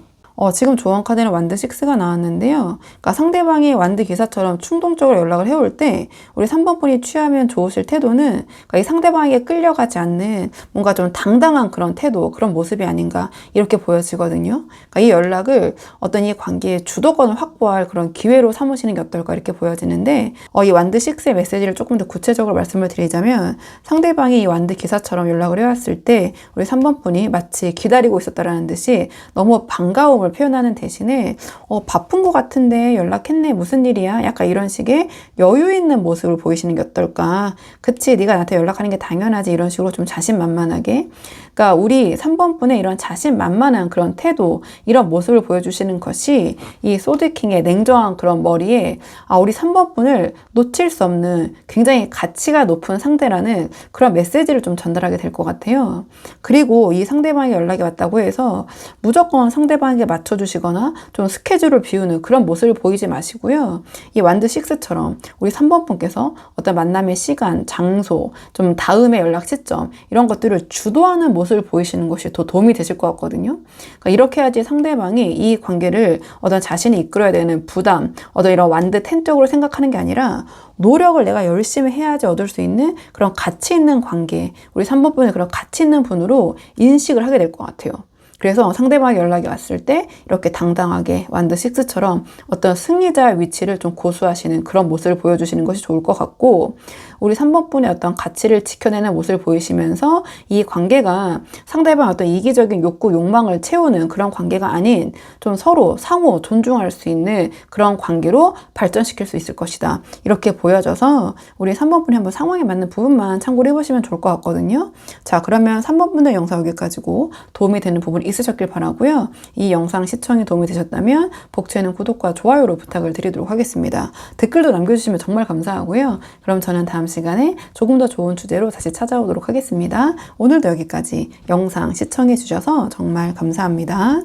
지금 조언 카드는 완드 6가 나왔는데요. 그러니까 상대방이 완드 기사처럼 충동적으로 연락을 해올 때 우리 3번 분이 취하면 좋으실 태도는 그러니까 이 상대방에게 끌려가지 않는 뭔가 좀 당당한 그런 태도, 그런 모습이 아닌가 이렇게 보여지거든요. 그러니까 이 연락을 어떤 이 관계의 주도권을 확보할 그런 기회로 삼으시는 게 어떨까 이렇게 보여지는데 이 완드 6의 메시지를 조금 더 구체적으로 말씀을 드리자면 상대방이 이 완드 기사처럼 연락을 해왔을 때 우리 3번 분이 마치 기다리고 있었다라는 듯이 너무 반가움을 표현하는 대신에 바쁜 것 같은데 연락했네 무슨 일이야 약간 이런 식의 여유 있는 모습을 보이시는 게 어떨까. 그치 네가 나한테 연락하는 게 당연하지 이런 식으로 좀 자신만만하게 그러니까 우리 3번 분의 이런 자신만만한 그런 태도 이런 모습을 보여주시는 것이 이 소드킹의 냉정한 그런 머리에 우리 3번 분을 놓칠 수 없는 굉장히 가치가 높은 상대라는 그런 메시지를 좀 전달하게 될 것 같아요. 그리고 이 상대방에게 연락이 왔다고 해서 무조건 상대방에게 맞춰주시거나 좀 스케줄을 비우는 그런 모습을 보이지 마시고요. 이 완드 6처럼 우리 3번 분께서 어떤 만남의 시간, 장소, 좀 다음의 연락 시점 이런 것들을 주도하는 모습을 보이시는 것이 더 도움이 되실 것 같거든요. 그러니까 이렇게 해야지 상대방이 이 관계를 어떤 자신이 이끌어야 되는 부담, 어떤 이런 완드 텐적으로 생각하는 게 아니라 노력을 내가 열심히 해야지 얻을 수 있는 그런 가치 있는 관계, 우리 3번 분의 그런 가치 있는 분으로 인식을 하게 될 것 같아요. 그래서 상대방의 연락이 왔을 때 이렇게 당당하게 완드 6처럼 어떤 승리자의 위치를 좀 고수하시는 그런 모습을 보여주시는 것이 좋을 것 같고, 우리 3번 분의 어떤 가치를 지켜내는 모습을 보이시면서 이 관계가 상대방 어떤 이기적인 욕구, 욕망을 채우는 그런 관계가 아닌 좀 서로 상호 존중할 수 있는 그런 관계로 발전시킬 수 있을 것이다. 이렇게 보여져서 우리 3번 분이 한번 상황에 맞는 부분만 참고를 해보시면 좋을 것 같거든요. 자, 그러면 3번 분의 영상 여기까지고 도움이 되는 부분이 있으셨길 바라고요. 이 영상 시청이 도움이 되셨다면 복채는 구독과 좋아요로 부탁을 드리도록 하겠습니다. 댓글도 남겨주시면 정말 감사하고요. 그럼 저는 다음 시간에 조금 더 좋은 주제로 다시 찾아오도록 하겠습니다. 오늘도 여기까지 영상 시청해 주셔서 정말 감사합니다.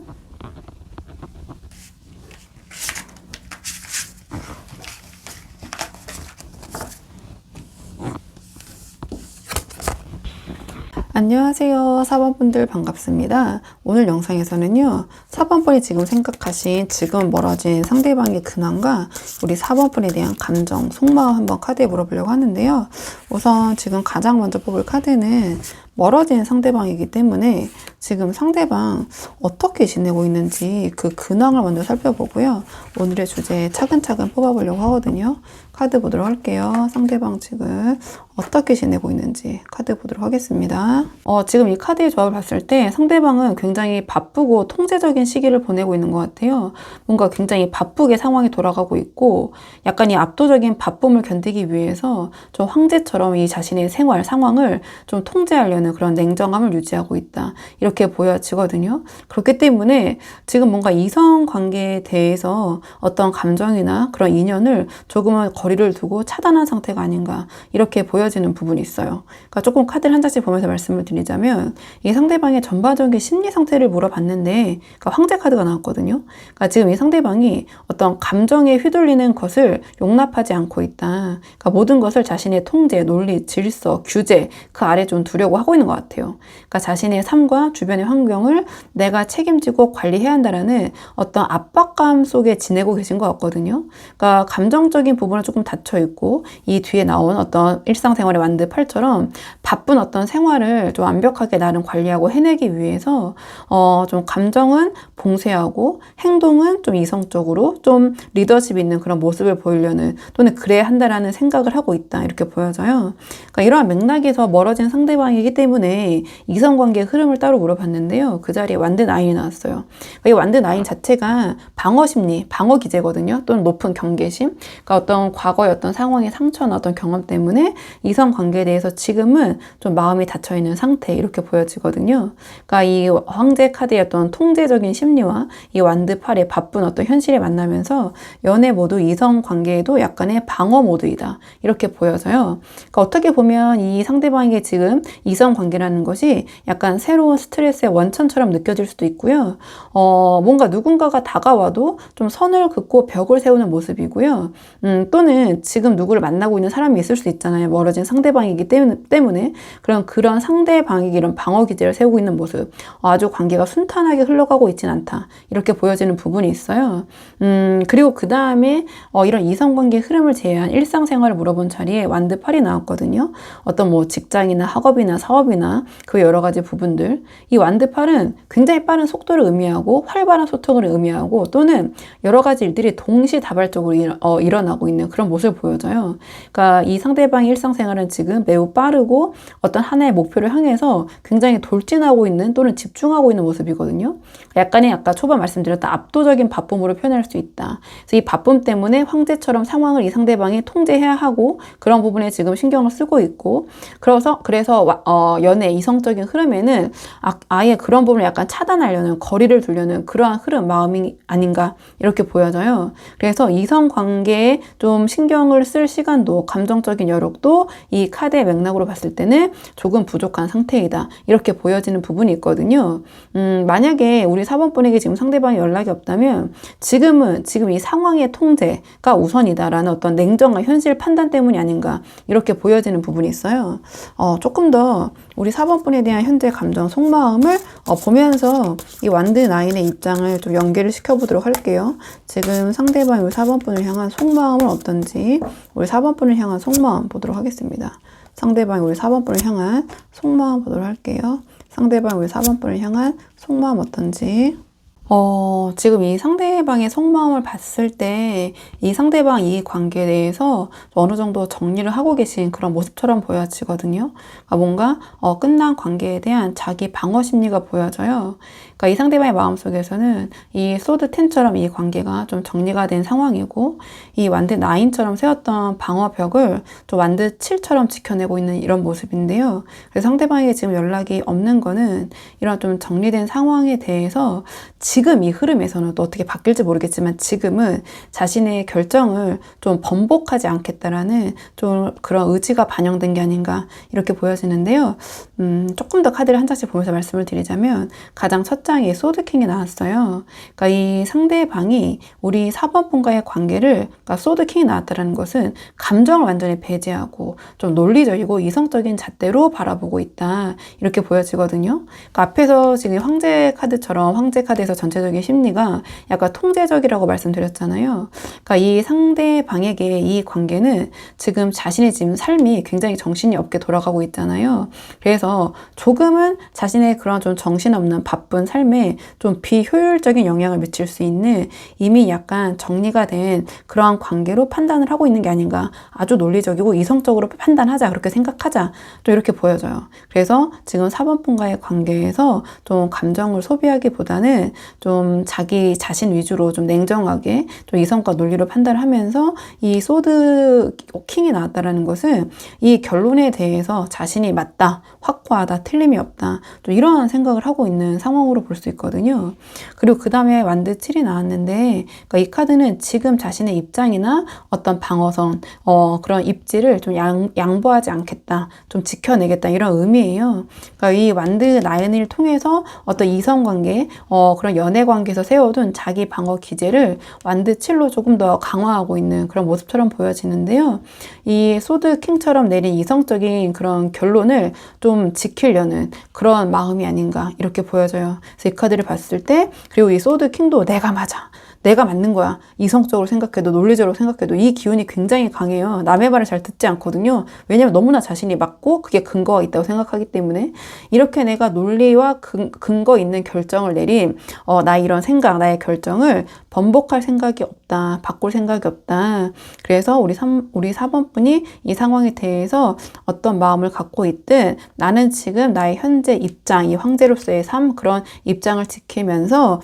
안녕하세요. 4번 분들 반갑습니다. 오늘 영상에서는요, 4번 분이 지금 생각하신 지금 멀어진 상대방의 근황과 우리 4번 분에 대한 감정, 속마음 한번 카드에 물어보려고 하는데요. 우선 지금 가장 먼저 뽑을 카드는 멀어진 상대방이기 때문에 지금 상대방 어떻게 지내고 있는지 그 근황을 먼저 살펴보고요. 오늘의 주제 차근차근 뽑아보려고 하거든요. 카드 보도록 할게요. 상대방 지금 어떻게 지내고 있는지 카드 보도록 하겠습니다. 지금 이 카드의 조합을 봤을 때 상대방은 굉장히 바쁘고 통제적인 시기를 보내고 있는 것 같아요. 뭔가 굉장히 바쁘게 상황이 돌아가고 있고 약간 이 압도적인 바쁨을 견디기 위해서 좀 황제처럼 이 자신의 생활 상황을 좀 통제하려는 그런 냉정함을 유지하고 있다. 이렇게 보여지거든요. 그렇기 때문에 지금 뭔가 이성 관계에 대해서 어떤 감정이나 그런 인연을 조금은 거리를 두고 차단한 상태가 아닌가 이렇게 보여지는 부분이 있어요. 그러니까 조금 카드를 한 장씩 보면서 말씀을 드리자면 이 상대방의 전반적인 심리 상태를 물어봤는데 그러니까 황제 카드가 나왔거든요. 그러니까 지금 이 상대방이 어떤 감정에 휘둘리는 것을 용납하지 않고 있다. 그러니까 모든 것을 자신의 통제, 논리, 질서, 규제 그 아래 좀 두려고 하고 있는 것 같아요. 그러니까 자신의 삶과 주변의 환경을 내가 책임지고 관리해야 한다라는 어떤 압박감 속에 지내고 계신 것 같거든요. 그러니까 감정적인 부분은 조금 닫혀 있고 이 뒤에 나온 어떤 일상생활의 완드 8처럼 바쁜 어떤 생활을 좀 완벽하게 나름 관리하고 해내기 위해서 좀 감정은 봉쇄하고 행동은 좀 이성적으로 좀 리더십 있는 그런 모습을 보이려는 또는 그래야 한다라는 생각을 하고 있다 이렇게 보여져요. 그러니까 이러한 맥락에서 멀어진 상대방이기 때문에 이성관계의 흐름을 따로 물어봤는데요. 그 자리에 완드 9이 나왔어요. 그러니까 이 완드 9 자체가 방어 심리, 방어 기제거든요. 또는 높은 경계심. 그러니까 어떤 과거의 어떤 상황의 상처나 어떤 경험 때문에 이성관계에 대해서 지금은 좀 마음이 닫혀있는 상태 이렇게 보여지거든요. 그러니까 이 황제 카드의 어떤 통제적인 심리와 이 완드 8의 바쁜 어떤 현실에 만나면서 연애 모두 이성관계에도 약간의 방어 모드이다 이렇게 보여서요. 그러니까 어떻게 보면 이 상대방에게 지금 이성관계라는 것이 약간 새로운 스트레스의 원천처럼 느껴질 수도 있고요. 뭔가 누군가가 다가와도 좀 선을 긋고 벽을 세우는 모습이고요. 또는 지금 누구를 만나고 있는 사람이 있을 수 있잖아요. 멀어진 상대방이기 때문에 그런 상대방에게 이런 방어 기제를 세우고 있는 모습. 아주 관계가 순탄하게 흘러가고 있진 않다. 이렇게 보여지는 부분이 있어요. 그리고 그 다음에 이런 이성관계 흐름을 제외한 일상생활을 물어본 자리에 완드 8이 나왔거든요. 어떤 뭐 직장이나 학업이나 사업이나 그 여러 가지 부분들. 이 완드 8은 굉장히 빠른 속도를 의미하고 활발한 소통을 의미하고 또는 여러 가지 일들이 동시다발적으로 일어나고 있는 그런 모습을 보여줘요. 그러니까 이 상대방의 일상생활은 지금 매우 빠르고 어떤 하나의 목표를 향해서 굉장히 돌진하고 있는 또는 집중하고 있는 모습이거든요. 약간의 아까 초반 말씀드렸던 압도적인 바쁨으로 표현할 수 있다. 그래서 이 바쁨 때문에 황제처럼 상황을 이 상대방이 통제해야 하고 그런 부분에 지금 신경을 쓰고 있고 그래서 연애 이성적인 흐름에는 아예 그런 부분을 약간 차단하려는 거리를 두려는 그러한 흐름 마음이 아닌가 이렇게 보여져요. 그래서 이성관계에 좀 신경을 쓸 시간도 감정적인 여력도 이 카드의 맥락으로 봤을 때는 조금 부족한 상태이다 이렇게 보여지는 부분이 있거든요. 만약에 우리 4번 분에게 지금 상대방이 연락이 없다면 지금 이 상황의 통제가 우선이다라는 어떤 냉정한 현실 판단 때문이 아닌가 이렇게 보여지는 부분이 있어요. 조금 더 우리 4번 분에 대한 현재 감정 속마음을 보면서 이 완드 9의 입장을 좀 연계를 시켜보도록 할게요. 지금 상대방이 우리 4번 분을 향한 속마음은 어떤지 우리 4번 분을 향한 속마음 보도록 하겠습니다. 상대방이 우리 4번분을 향한 속마음 보도록 할게요. 상대방이 우리 4번분을 향한 속마음 어떤지. 지금 이 상대방의 속마음을 봤을 때 이 상대방 이 관계에 대해서 어느 정도 정리를 하고 계신 그런 모습처럼 보여지거든요. 그러니까 뭔가 끝난 관계에 대한 자기 방어 심리가 보여져요. 그러니까 이 상대방의 마음속에서는 이 소드 10처럼 이 관계가 좀 정리가 된 상황이고 이 완드 9처럼 세웠던 방어벽을 좀 완드 7처럼 지켜내고 있는 이런 모습인데요. 그래서 상대방에게 지금 연락이 없는 거는 이런 좀 정리된 상황에 대해서 지금 이 흐름에서는 또 어떻게 바뀔지 모르겠지만 지금은 자신의 결정을 좀 번복하지 않겠다라는 좀 그런 의지가 반영된 게 아닌가 이렇게 보여지는데요. 조금 더 카드를 한 장씩 보면서 말씀을 드리자면 가장 첫 장에 소드킹이 나왔어요. 그러니까 이 상대방이 우리 4번 분과의 관계를, 그러니까 소드킹이 나왔다는 것은 감정을 완전히 배제하고 좀 논리적이고 이성적인 잣대로 바라보고 있다 이렇게 보여지거든요. 그러니까 앞에서 지금 황제 카드처럼 황제 카드에서 전체적인 심리가 약간 통제적이라고 말씀드렸잖아요. 그러니까 이 상대방에게 이 관계는 지금 자신의 지금 삶이 굉장히 정신이 없게 돌아가고 있잖아요. 그래서 조금은 자신의 그런 좀 정신없는 바쁜 삶에 좀 비효율적인 영향을 미칠 수 있는 이미 약간 정리가 된 그러한 관계로 판단을 하고 있는 게 아닌가. 아주 논리적이고 이성적으로 판단하자, 그렇게 생각하자, 또 이렇게 보여져요. 그래서 지금 4번 분과의 관계에서 좀 감정을 소비하기보다는 좀 자기 자신 위주로 좀 냉정하게 좀 이성과 논리로 판단을 하면서 이 소드 킹이 나왔다라는 것은 이 결론에 대해서 자신이 맞다, 확고하다, 틀림이 없다, 또 이러한 생각을 하고 있는 상황으로 볼 수 있거든요. 그리고 그 다음에 완드 7이 나왔는데, 그러니까 이 카드는 지금 자신의 입장이나 어떤 방어선, 그런 입지를 좀 양보하지 않겠다, 좀 지켜내겠다, 이런 의미예요. 그러니까 이 완드 9을 통해서 어떤 이성관계, 그런 연애관계에서 세워둔 자기 방어 기제를 완드 7로 조금 더 강화하고 있는 그런 모습처럼 보여지는데요. 이 소드 킹처럼 내린 이성적인 그런 결론을 좀 지키려는 그런 마음이 아닌가 이렇게 보여져요. 그래서 이 카드를 봤을 때, 그리고 이 소드 킹도 내가 맞아, 내가 맞는 거야, 이성적으로 생각해도 논리적으로 생각해도 이 기운이 굉장히 강해요. 남의 말을 잘 듣지 않거든요. 왜냐면 너무나 자신이 맞고 그게 근거가 있다고 생각하기 때문에. 이렇게 내가 논리와 근거 있는 결정을 내린 나의 이런 생각, 나의 결정을 번복할 생각이 없다, 바꿀 생각이 없다. 그래서 우리 4번 분이 이 상황에 대해서 어떤 마음을 갖고 있든 나는 지금 나의 현재 입장, 이 황제로서의 삶, 그런 입장을 지키면서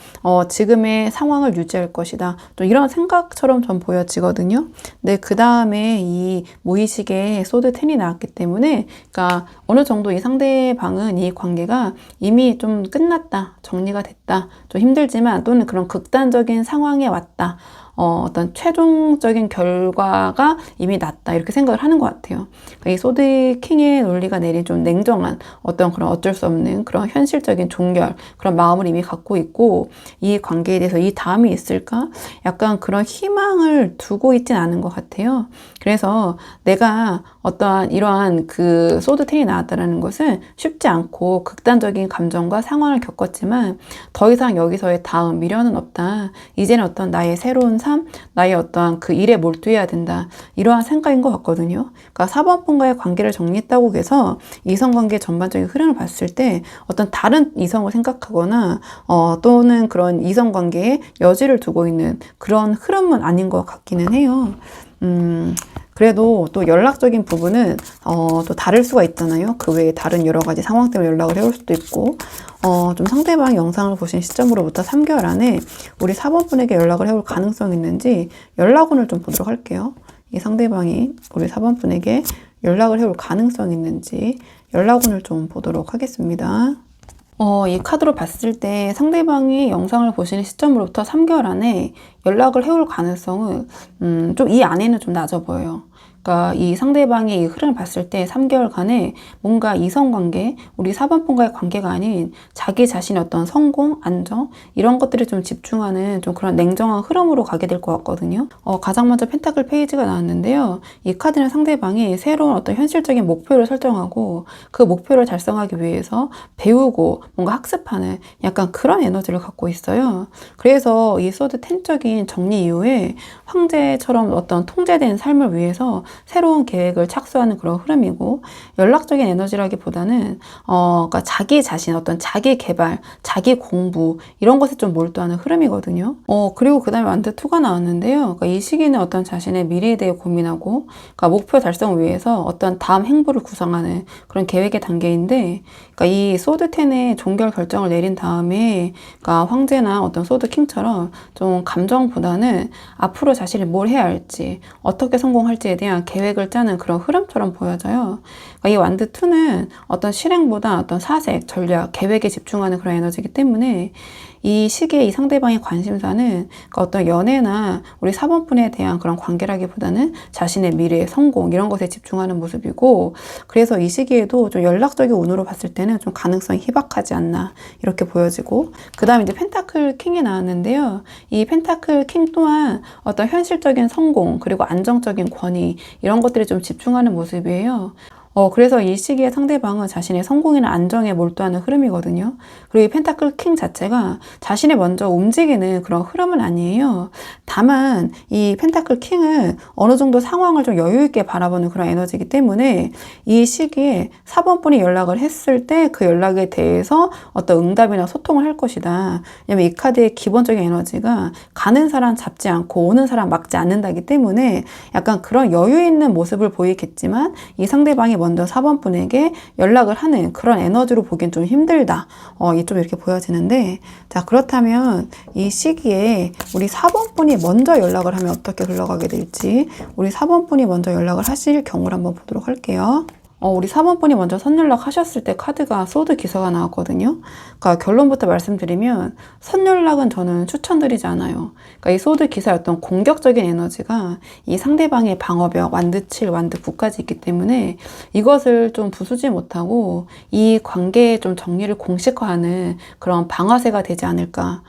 지금의 상황을 유지할 것이다, 또 이런 생각처럼 전 보여지거든요. 근데 그 다음에 이 무의식에 소드 10이 나왔기 때문에, 그러니까 어느 정도 이 상대방은 이 관계가 이미 좀 끝났다, 정리가 됐다, 좀 힘들지만 또는 그런 극단적인 상황에 왔다, 어떤 최종적인 결과가 이미 났다, 이렇게 생각을 하는 것 같아요. 그러니까 이 소드 킹의 논리가 내린 좀 냉정한 어떤 그런 어쩔 수 없는 그런 현실적인 종결, 그런 마음을 이미 갖고 있고, 이 관계에 대해서 이 다음이 있을까? 약간 그런 희망을 두고 있진 않은 것 같아요. 그래서 내가 어떠한 이러한 그 소드 10이 나왔다는 것은 쉽지 않고 극단적인 감정과 상황을 겪었지만 더 이상 여기서의 다음 미련은 없다. 이제는 어떤 나의 새로운 삶, 나의 어떠한 그 일에 몰두해야 된다, 이러한 생각인 것 같거든요. 그러니까 4번 분과의 관계를 정리했다고 해서 이성관계 전반적인 흐름을 봤을 때 어떤 다른 이성을 생각하거나 또는 그런 이성관계에 여지를 두고 있는 그런 흐름은 아닌 것 같기는 해요. 그래도 또 연락적인 부분은 또 다를 수가 있잖아요. 그 외에 다른 여러 가지 상황 때문에 연락을 해올 수도 있고, 좀 상대방 영상을 보신 시점으로부터 3개월 안에 우리 4번 분에게 연락을 해올 가능성이 있는지 연락운을 좀 보도록 할게요. 이 상대방이 우리 4번 분에게 연락을 해올 가능성이 있는지 연락운을 좀 보도록 하겠습니다. 이 카드로 봤을 때 상대방이 영상을 보시는 시점으로부터 3개월 안에 연락을 해올 가능성은 좀 이 안에는 좀 낮아 보여요. 그러니까 이 상대방의 이 흐름을 봤을 때 3개월간에 뭔가 이성관계, 우리 4번 분과의 관계가 아닌 자기 자신의 어떤 성공, 안정, 이런 것들에 좀 집중하는 좀 그런 냉정한 흐름으로 가게 될 것 같거든요. 가장 먼저 펜타클 페이지가 나왔는데요. 이 카드는 상대방이 새로운 어떤 현실적인 목표를 설정하고 그 목표를 달성하기 위해서 배우고 뭔가 학습하는 약간 그런 에너지를 갖고 있어요. 그래서 이 소드 10적인 정리 이후에 황제처럼 어떤 통제된 삶을 위해서 새로운 계획을 착수하는 그런 흐름이고, 연락적인 에너지라기보다는 그러니까 자기 자신, 어떤 자기 개발, 자기 공부 이런 것에 좀 몰두하는 흐름이거든요. 그리고 그 다음에 완드 2가 나왔는데요. 그러니까 이 시기는 어떤 자신의 미래에 대해 고민하고, 그러니까 목표 달성을 위해서 어떤 다음 행보를 구상하는 그런 계획의 단계인데, 그러니까 이 소드 10의 종결 결정을 내린 다음에, 그러니까 황제나 어떤 소드 킹처럼 좀 감정보다는 앞으로 자신이 뭘 해야 할지, 어떻게 성공할지에 대한 계획을 짜는 그런 흐름처럼 보여져요. 그러니까 이 완드 2는 어떤 실행보다 어떤 사색, 전략, 계획에 집중하는 그런 에너지이기 때문에 이 시기에 이 상대방의 관심사는 그러니까 어떤 연애나 우리 사번분에 대한 그런 관계라기보다는 자신의 미래, 성공 이런 것에 집중하는 모습이고, 그래서 이 시기에도 좀 연락적인 운으로 봤을 때는 좀 가능성이 희박하지 않나 이렇게 보여지고, 그 다음에 이제 펜타클 킹이 나왔는데요. 이 펜타클 킹 또한 어떤 현실적인 성공 그리고 안정적인 권위 이런 것들에 좀 집중하는 모습이에요. 그래서 이 시기에 상대방은 자신의 성공이나 안정에 몰두하는 흐름이거든요. 그리고 이 펜타클 킹 자체가 자신이 먼저 움직이는 그런 흐름은 아니에요. 다만 이 펜타클 킹은 어느 정도 상황을 좀 여유 있게 바라보는 그런 에너지이기 때문에 이 시기에 4번분이 연락을 했을 때 그 연락에 대해서 어떤 응답이나 소통을 할 것이다. 왜냐면 이 카드의 기본적인 에너지가 가는 사람 잡지 않고 오는 사람 막지 않는다기 때문에 약간 그런 여유 있는 모습을 보이겠지만 이 상대방이 먼저 4번분에게 연락을 하는 그런 에너지로 보기엔 좀 힘들다. 좀 이렇게 보여지는데, 자, 그렇다면 이 시기에 우리 4번분이 먼저 연락을 하면 어떻게 흘러가게 될지, 우리 4번분이 먼저 연락을 하실 경우를 한번 보도록 할게요. 우리 4번분이 먼저 선연락 하셨을 때 카드가 소드 기사가 나왔거든요. 그러니까 결론부터 말씀드리면 선연락은 저는 추천드리지 않아요. 그러니까 이 소드 기사의 어떤 공격적인 에너지가 이 상대방의 방어벽, 완드 7, 완드 9까지 있기 때문에 이것을 좀 부수지 못하고 이 관계의 좀 정리를 공식화하는 그런 방아쇠가 되지 않을까.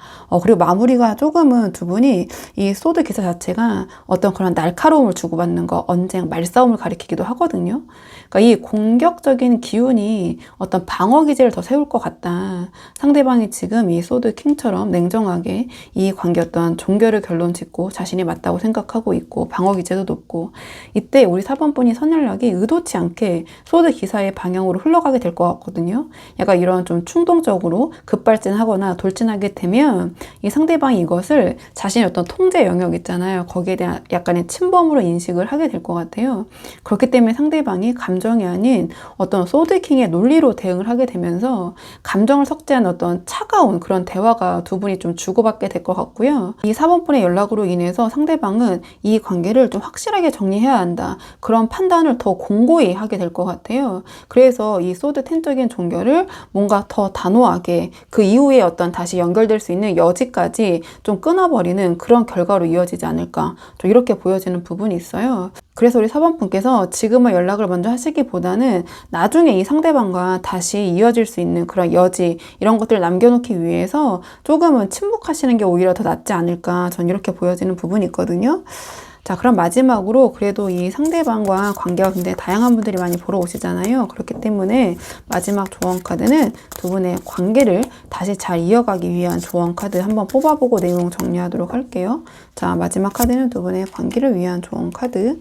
그리고 마무리가 조금은 두 분이 이 소드 기사 자체가 어떤 그런 날카로움을 주고받는 거, 언쟁, 말싸움을 가리키기도 하거든요. 그러니까 이 공격적인 기운이 어떤 방어 기제를 더 세울 것 같다. 상대방이 지금 이 소드 킹처럼 냉정하게 이 관계 어떤 종결을 결론 짓고 자신이 맞다고 생각하고 있고 방어 기제도 높고, 이때 우리 4번분이 선연락이 의도치 않게 소드 기사의 방향으로 흘러가게 될 것 같거든요. 약간 이런 좀 충동적으로 급발진하거나 돌진하게 되면 이 상대방이 이것을 자신의 어떤 통제 영역 있잖아요. 거기에 대한 약간의 침범으로 인식을 하게 될 것 같아요. 그렇기 때문에 상대방이 감정이 아닌 어떤 소드킹의 논리로 대응을 하게 되면서 감정을 섞지 않은 어떤 차가운 그런 대화가 두 분이 좀 주고받게 될 것 같고요. 이 4번분의 연락으로 인해서 상대방은 이 관계를 좀 확실하게 정리해야 한다. 그런 판단을 더 공고히 하게 될 것 같아요. 그래서 이 소드 10적인 종결을 뭔가 더 단호하게 그 이후에 어떤 다시 연결될 수 있는 여지까지 좀 끊어버리는 그런 결과로 이어지지 않을까. 좀 이렇게 보여지는 부분이 있어요. 그래서 우리 4번분께서 지금은 연락을 먼저 하시기보다는 나중에 이 상대방과 다시 이어질 수 있는 그런 여지 이런 것들을 남겨놓기 위해서 조금은 침묵하시는 게 오히려 더 낫지 않을까, 전 이렇게 보여지는 부분이 있거든요. 자, 그럼 마지막으로 그래도 이 상대방과 관계가 굉장히 다양한 분들이 많이 보러 오시잖아요. 그렇기 때문에 마지막 조언 카드는 두 분의 관계를 다시 잘 이어가기 위한 조언 카드 한번 뽑아보고 내용 정리하도록 할게요. 자, 마지막 카드는 두 분의 관계를 위한 조언 카드.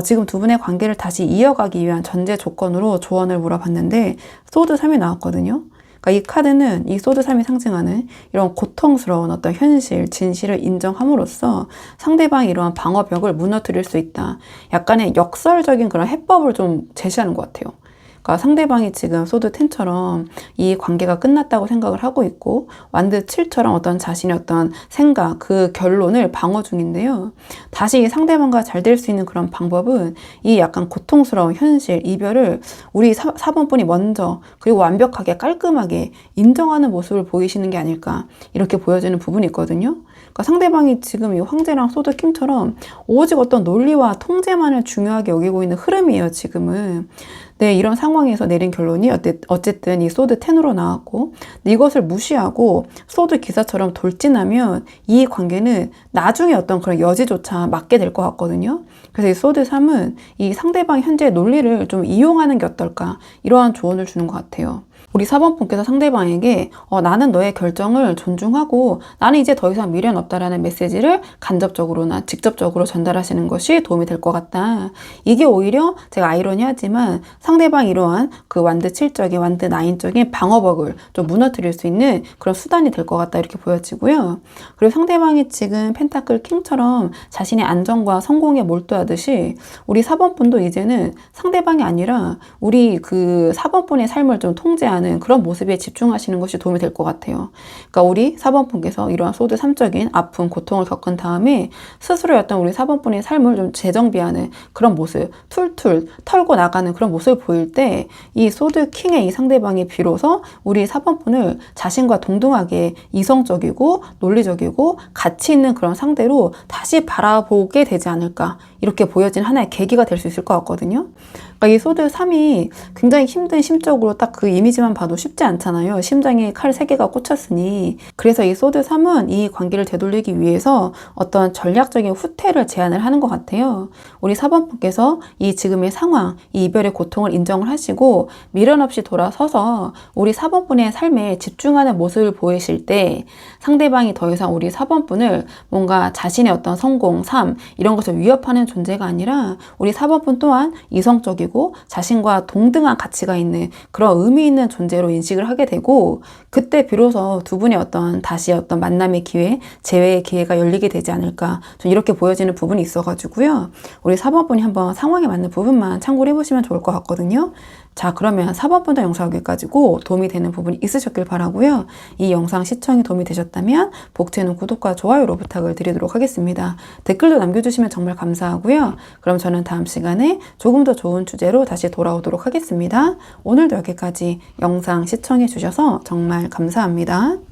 지금 두 분의 관계를 다시 이어가기 위한 전제 조건으로 조언을 물어봤는데 소드 3이 나왔거든요. 그러니까 이 카드는 이 소드 3이 상징하는 이런 고통스러운 어떤 현실, 진실을 인정함으로써 상대방이 이러한 방어벽을 무너뜨릴 수 있다. 약간의 역설적인 그런 해법을 좀 제시하는 것 같아요. 그러니까 상대방이 지금 소드 10처럼 이 관계가 끝났다고 생각을 하고 있고 완드 7처럼 어떤 자신의 어떤 생각, 그 결론을 방어 중인데요. 다시 상대방과 잘 될 수 있는 그런 방법은 이 약간 고통스러운 현실, 이별을 우리 4번분이 먼저 그리고 완벽하게 깔끔하게 인정하는 모습을 보이시는 게 아닐까, 이렇게 보여지는 부분이 있거든요. 그러니까 상대방이 지금 이 황제랑 소드 킹처럼 오직 어떤 논리와 통제만을 중요하게 여기고 있는 흐름이에요, 지금은. 네, 이런 상황에서 내린 결론이 어쨌든 이 소드 10으로 나왔고, 이것을 무시하고 소드 기사처럼 돌진하면 이 관계는 나중에 어떤 그런 여지조차 맞게 될 것 같거든요. 그래서 이 소드 3은 이 상대방 현재의 논리를 좀 이용하는 게 어떨까, 이러한 조언을 주는 것 같아요. 우리 4번 분께서 상대방에게 나는 너의 결정을 존중하고 나는 이제 더 이상 미련 없다라는 메시지를 간접적으로나 직접적으로 전달하시는 것이 도움이 될 것 같다. 이게 오히려 제가 아이러니하지만 상대방이 이러한 그 완드 7적인 완드 9적인 방어벽을 좀 무너뜨릴 수 있는 그런 수단이 될 것 같다, 이렇게 보여지고요. 그리고 상대방이 지금 펜타클 킹처럼 자신의 안정과 성공에 몰두하듯이 우리 4번 분도 이제는 상대방이 아니라 우리 그 4번 분의 삶을 좀 통제하는 그런 모습에 집중하시는 것이 도움이 될 것 같아요. 그러니까 우리 4번 분께서 이러한 소드 3적인 아픔, 고통을 겪은 다음에 스스로였던 우리 4번 분의 삶을 좀 재정비하는 그런 모습, 툴툴 털고 나가는 그런 모습을 보일 때 이 소드 킹의 이 상대방이 비로소 우리 4번 분을 자신과 동등하게 이성적이고 논리적이고 가치 있는 그런 상대로 다시 바라보게 되지 않을까, 이렇게 보여진 하나의 계기가 될 수 있을 것 같거든요. 그러니까 이 소드 3이 굉장히 힘든 심적으로 딱 그 이미지만 봐도 쉽지 않잖아요. 심장에 칼 3개가 꽂혔으니. 그래서 이 소드 3은 이 관계를 되돌리기 위해서 어떤 전략적인 후퇴를 제안을 하는 것 같아요. 우리 4번 분께서 이 지금의 상황, 이 이별의 고통을 인정을 하시고 미련 없이 돌아서서 우리 4번 분의 삶에 집중하는 모습을 보이실 때 상대방이 더 이상 우리 4번 분을 뭔가 자신의 어떤 성공, 삶 이런 것을 위협하는 존재가 아니라 우리 4번 분 또한 이성적이고 자신과 동등한 가치가 있는 그런 의미 있는 존재로 인식을 하게 되고, 그때 비로소 두 분의 다시 만남의 기회, 재회의 기회가 열리게 되지 않을까, 좀 이렇게 보여지는 부분이 있어가지고요. 우리 4번 분이 한번 상황에 맞는 부분만 참고를 해보시면 좋을 것 같거든요. 자, 그러면 4번 분도 영상 여기까지고 도움이 되는 부분이 있으셨길 바라고요. 이 영상 시청이 도움이 되셨다면 복채는 구독과 좋아요로 부탁을 드리도록 하겠습니다. 댓글도 남겨주시면 정말 감사하고요. 그럼 저는 다음 시간에 조금 더 좋은 주제로 다시 돌아오도록 하겠습니다. 오늘도 여기까지 영상 시청해 주셔서 정말 감사합니다.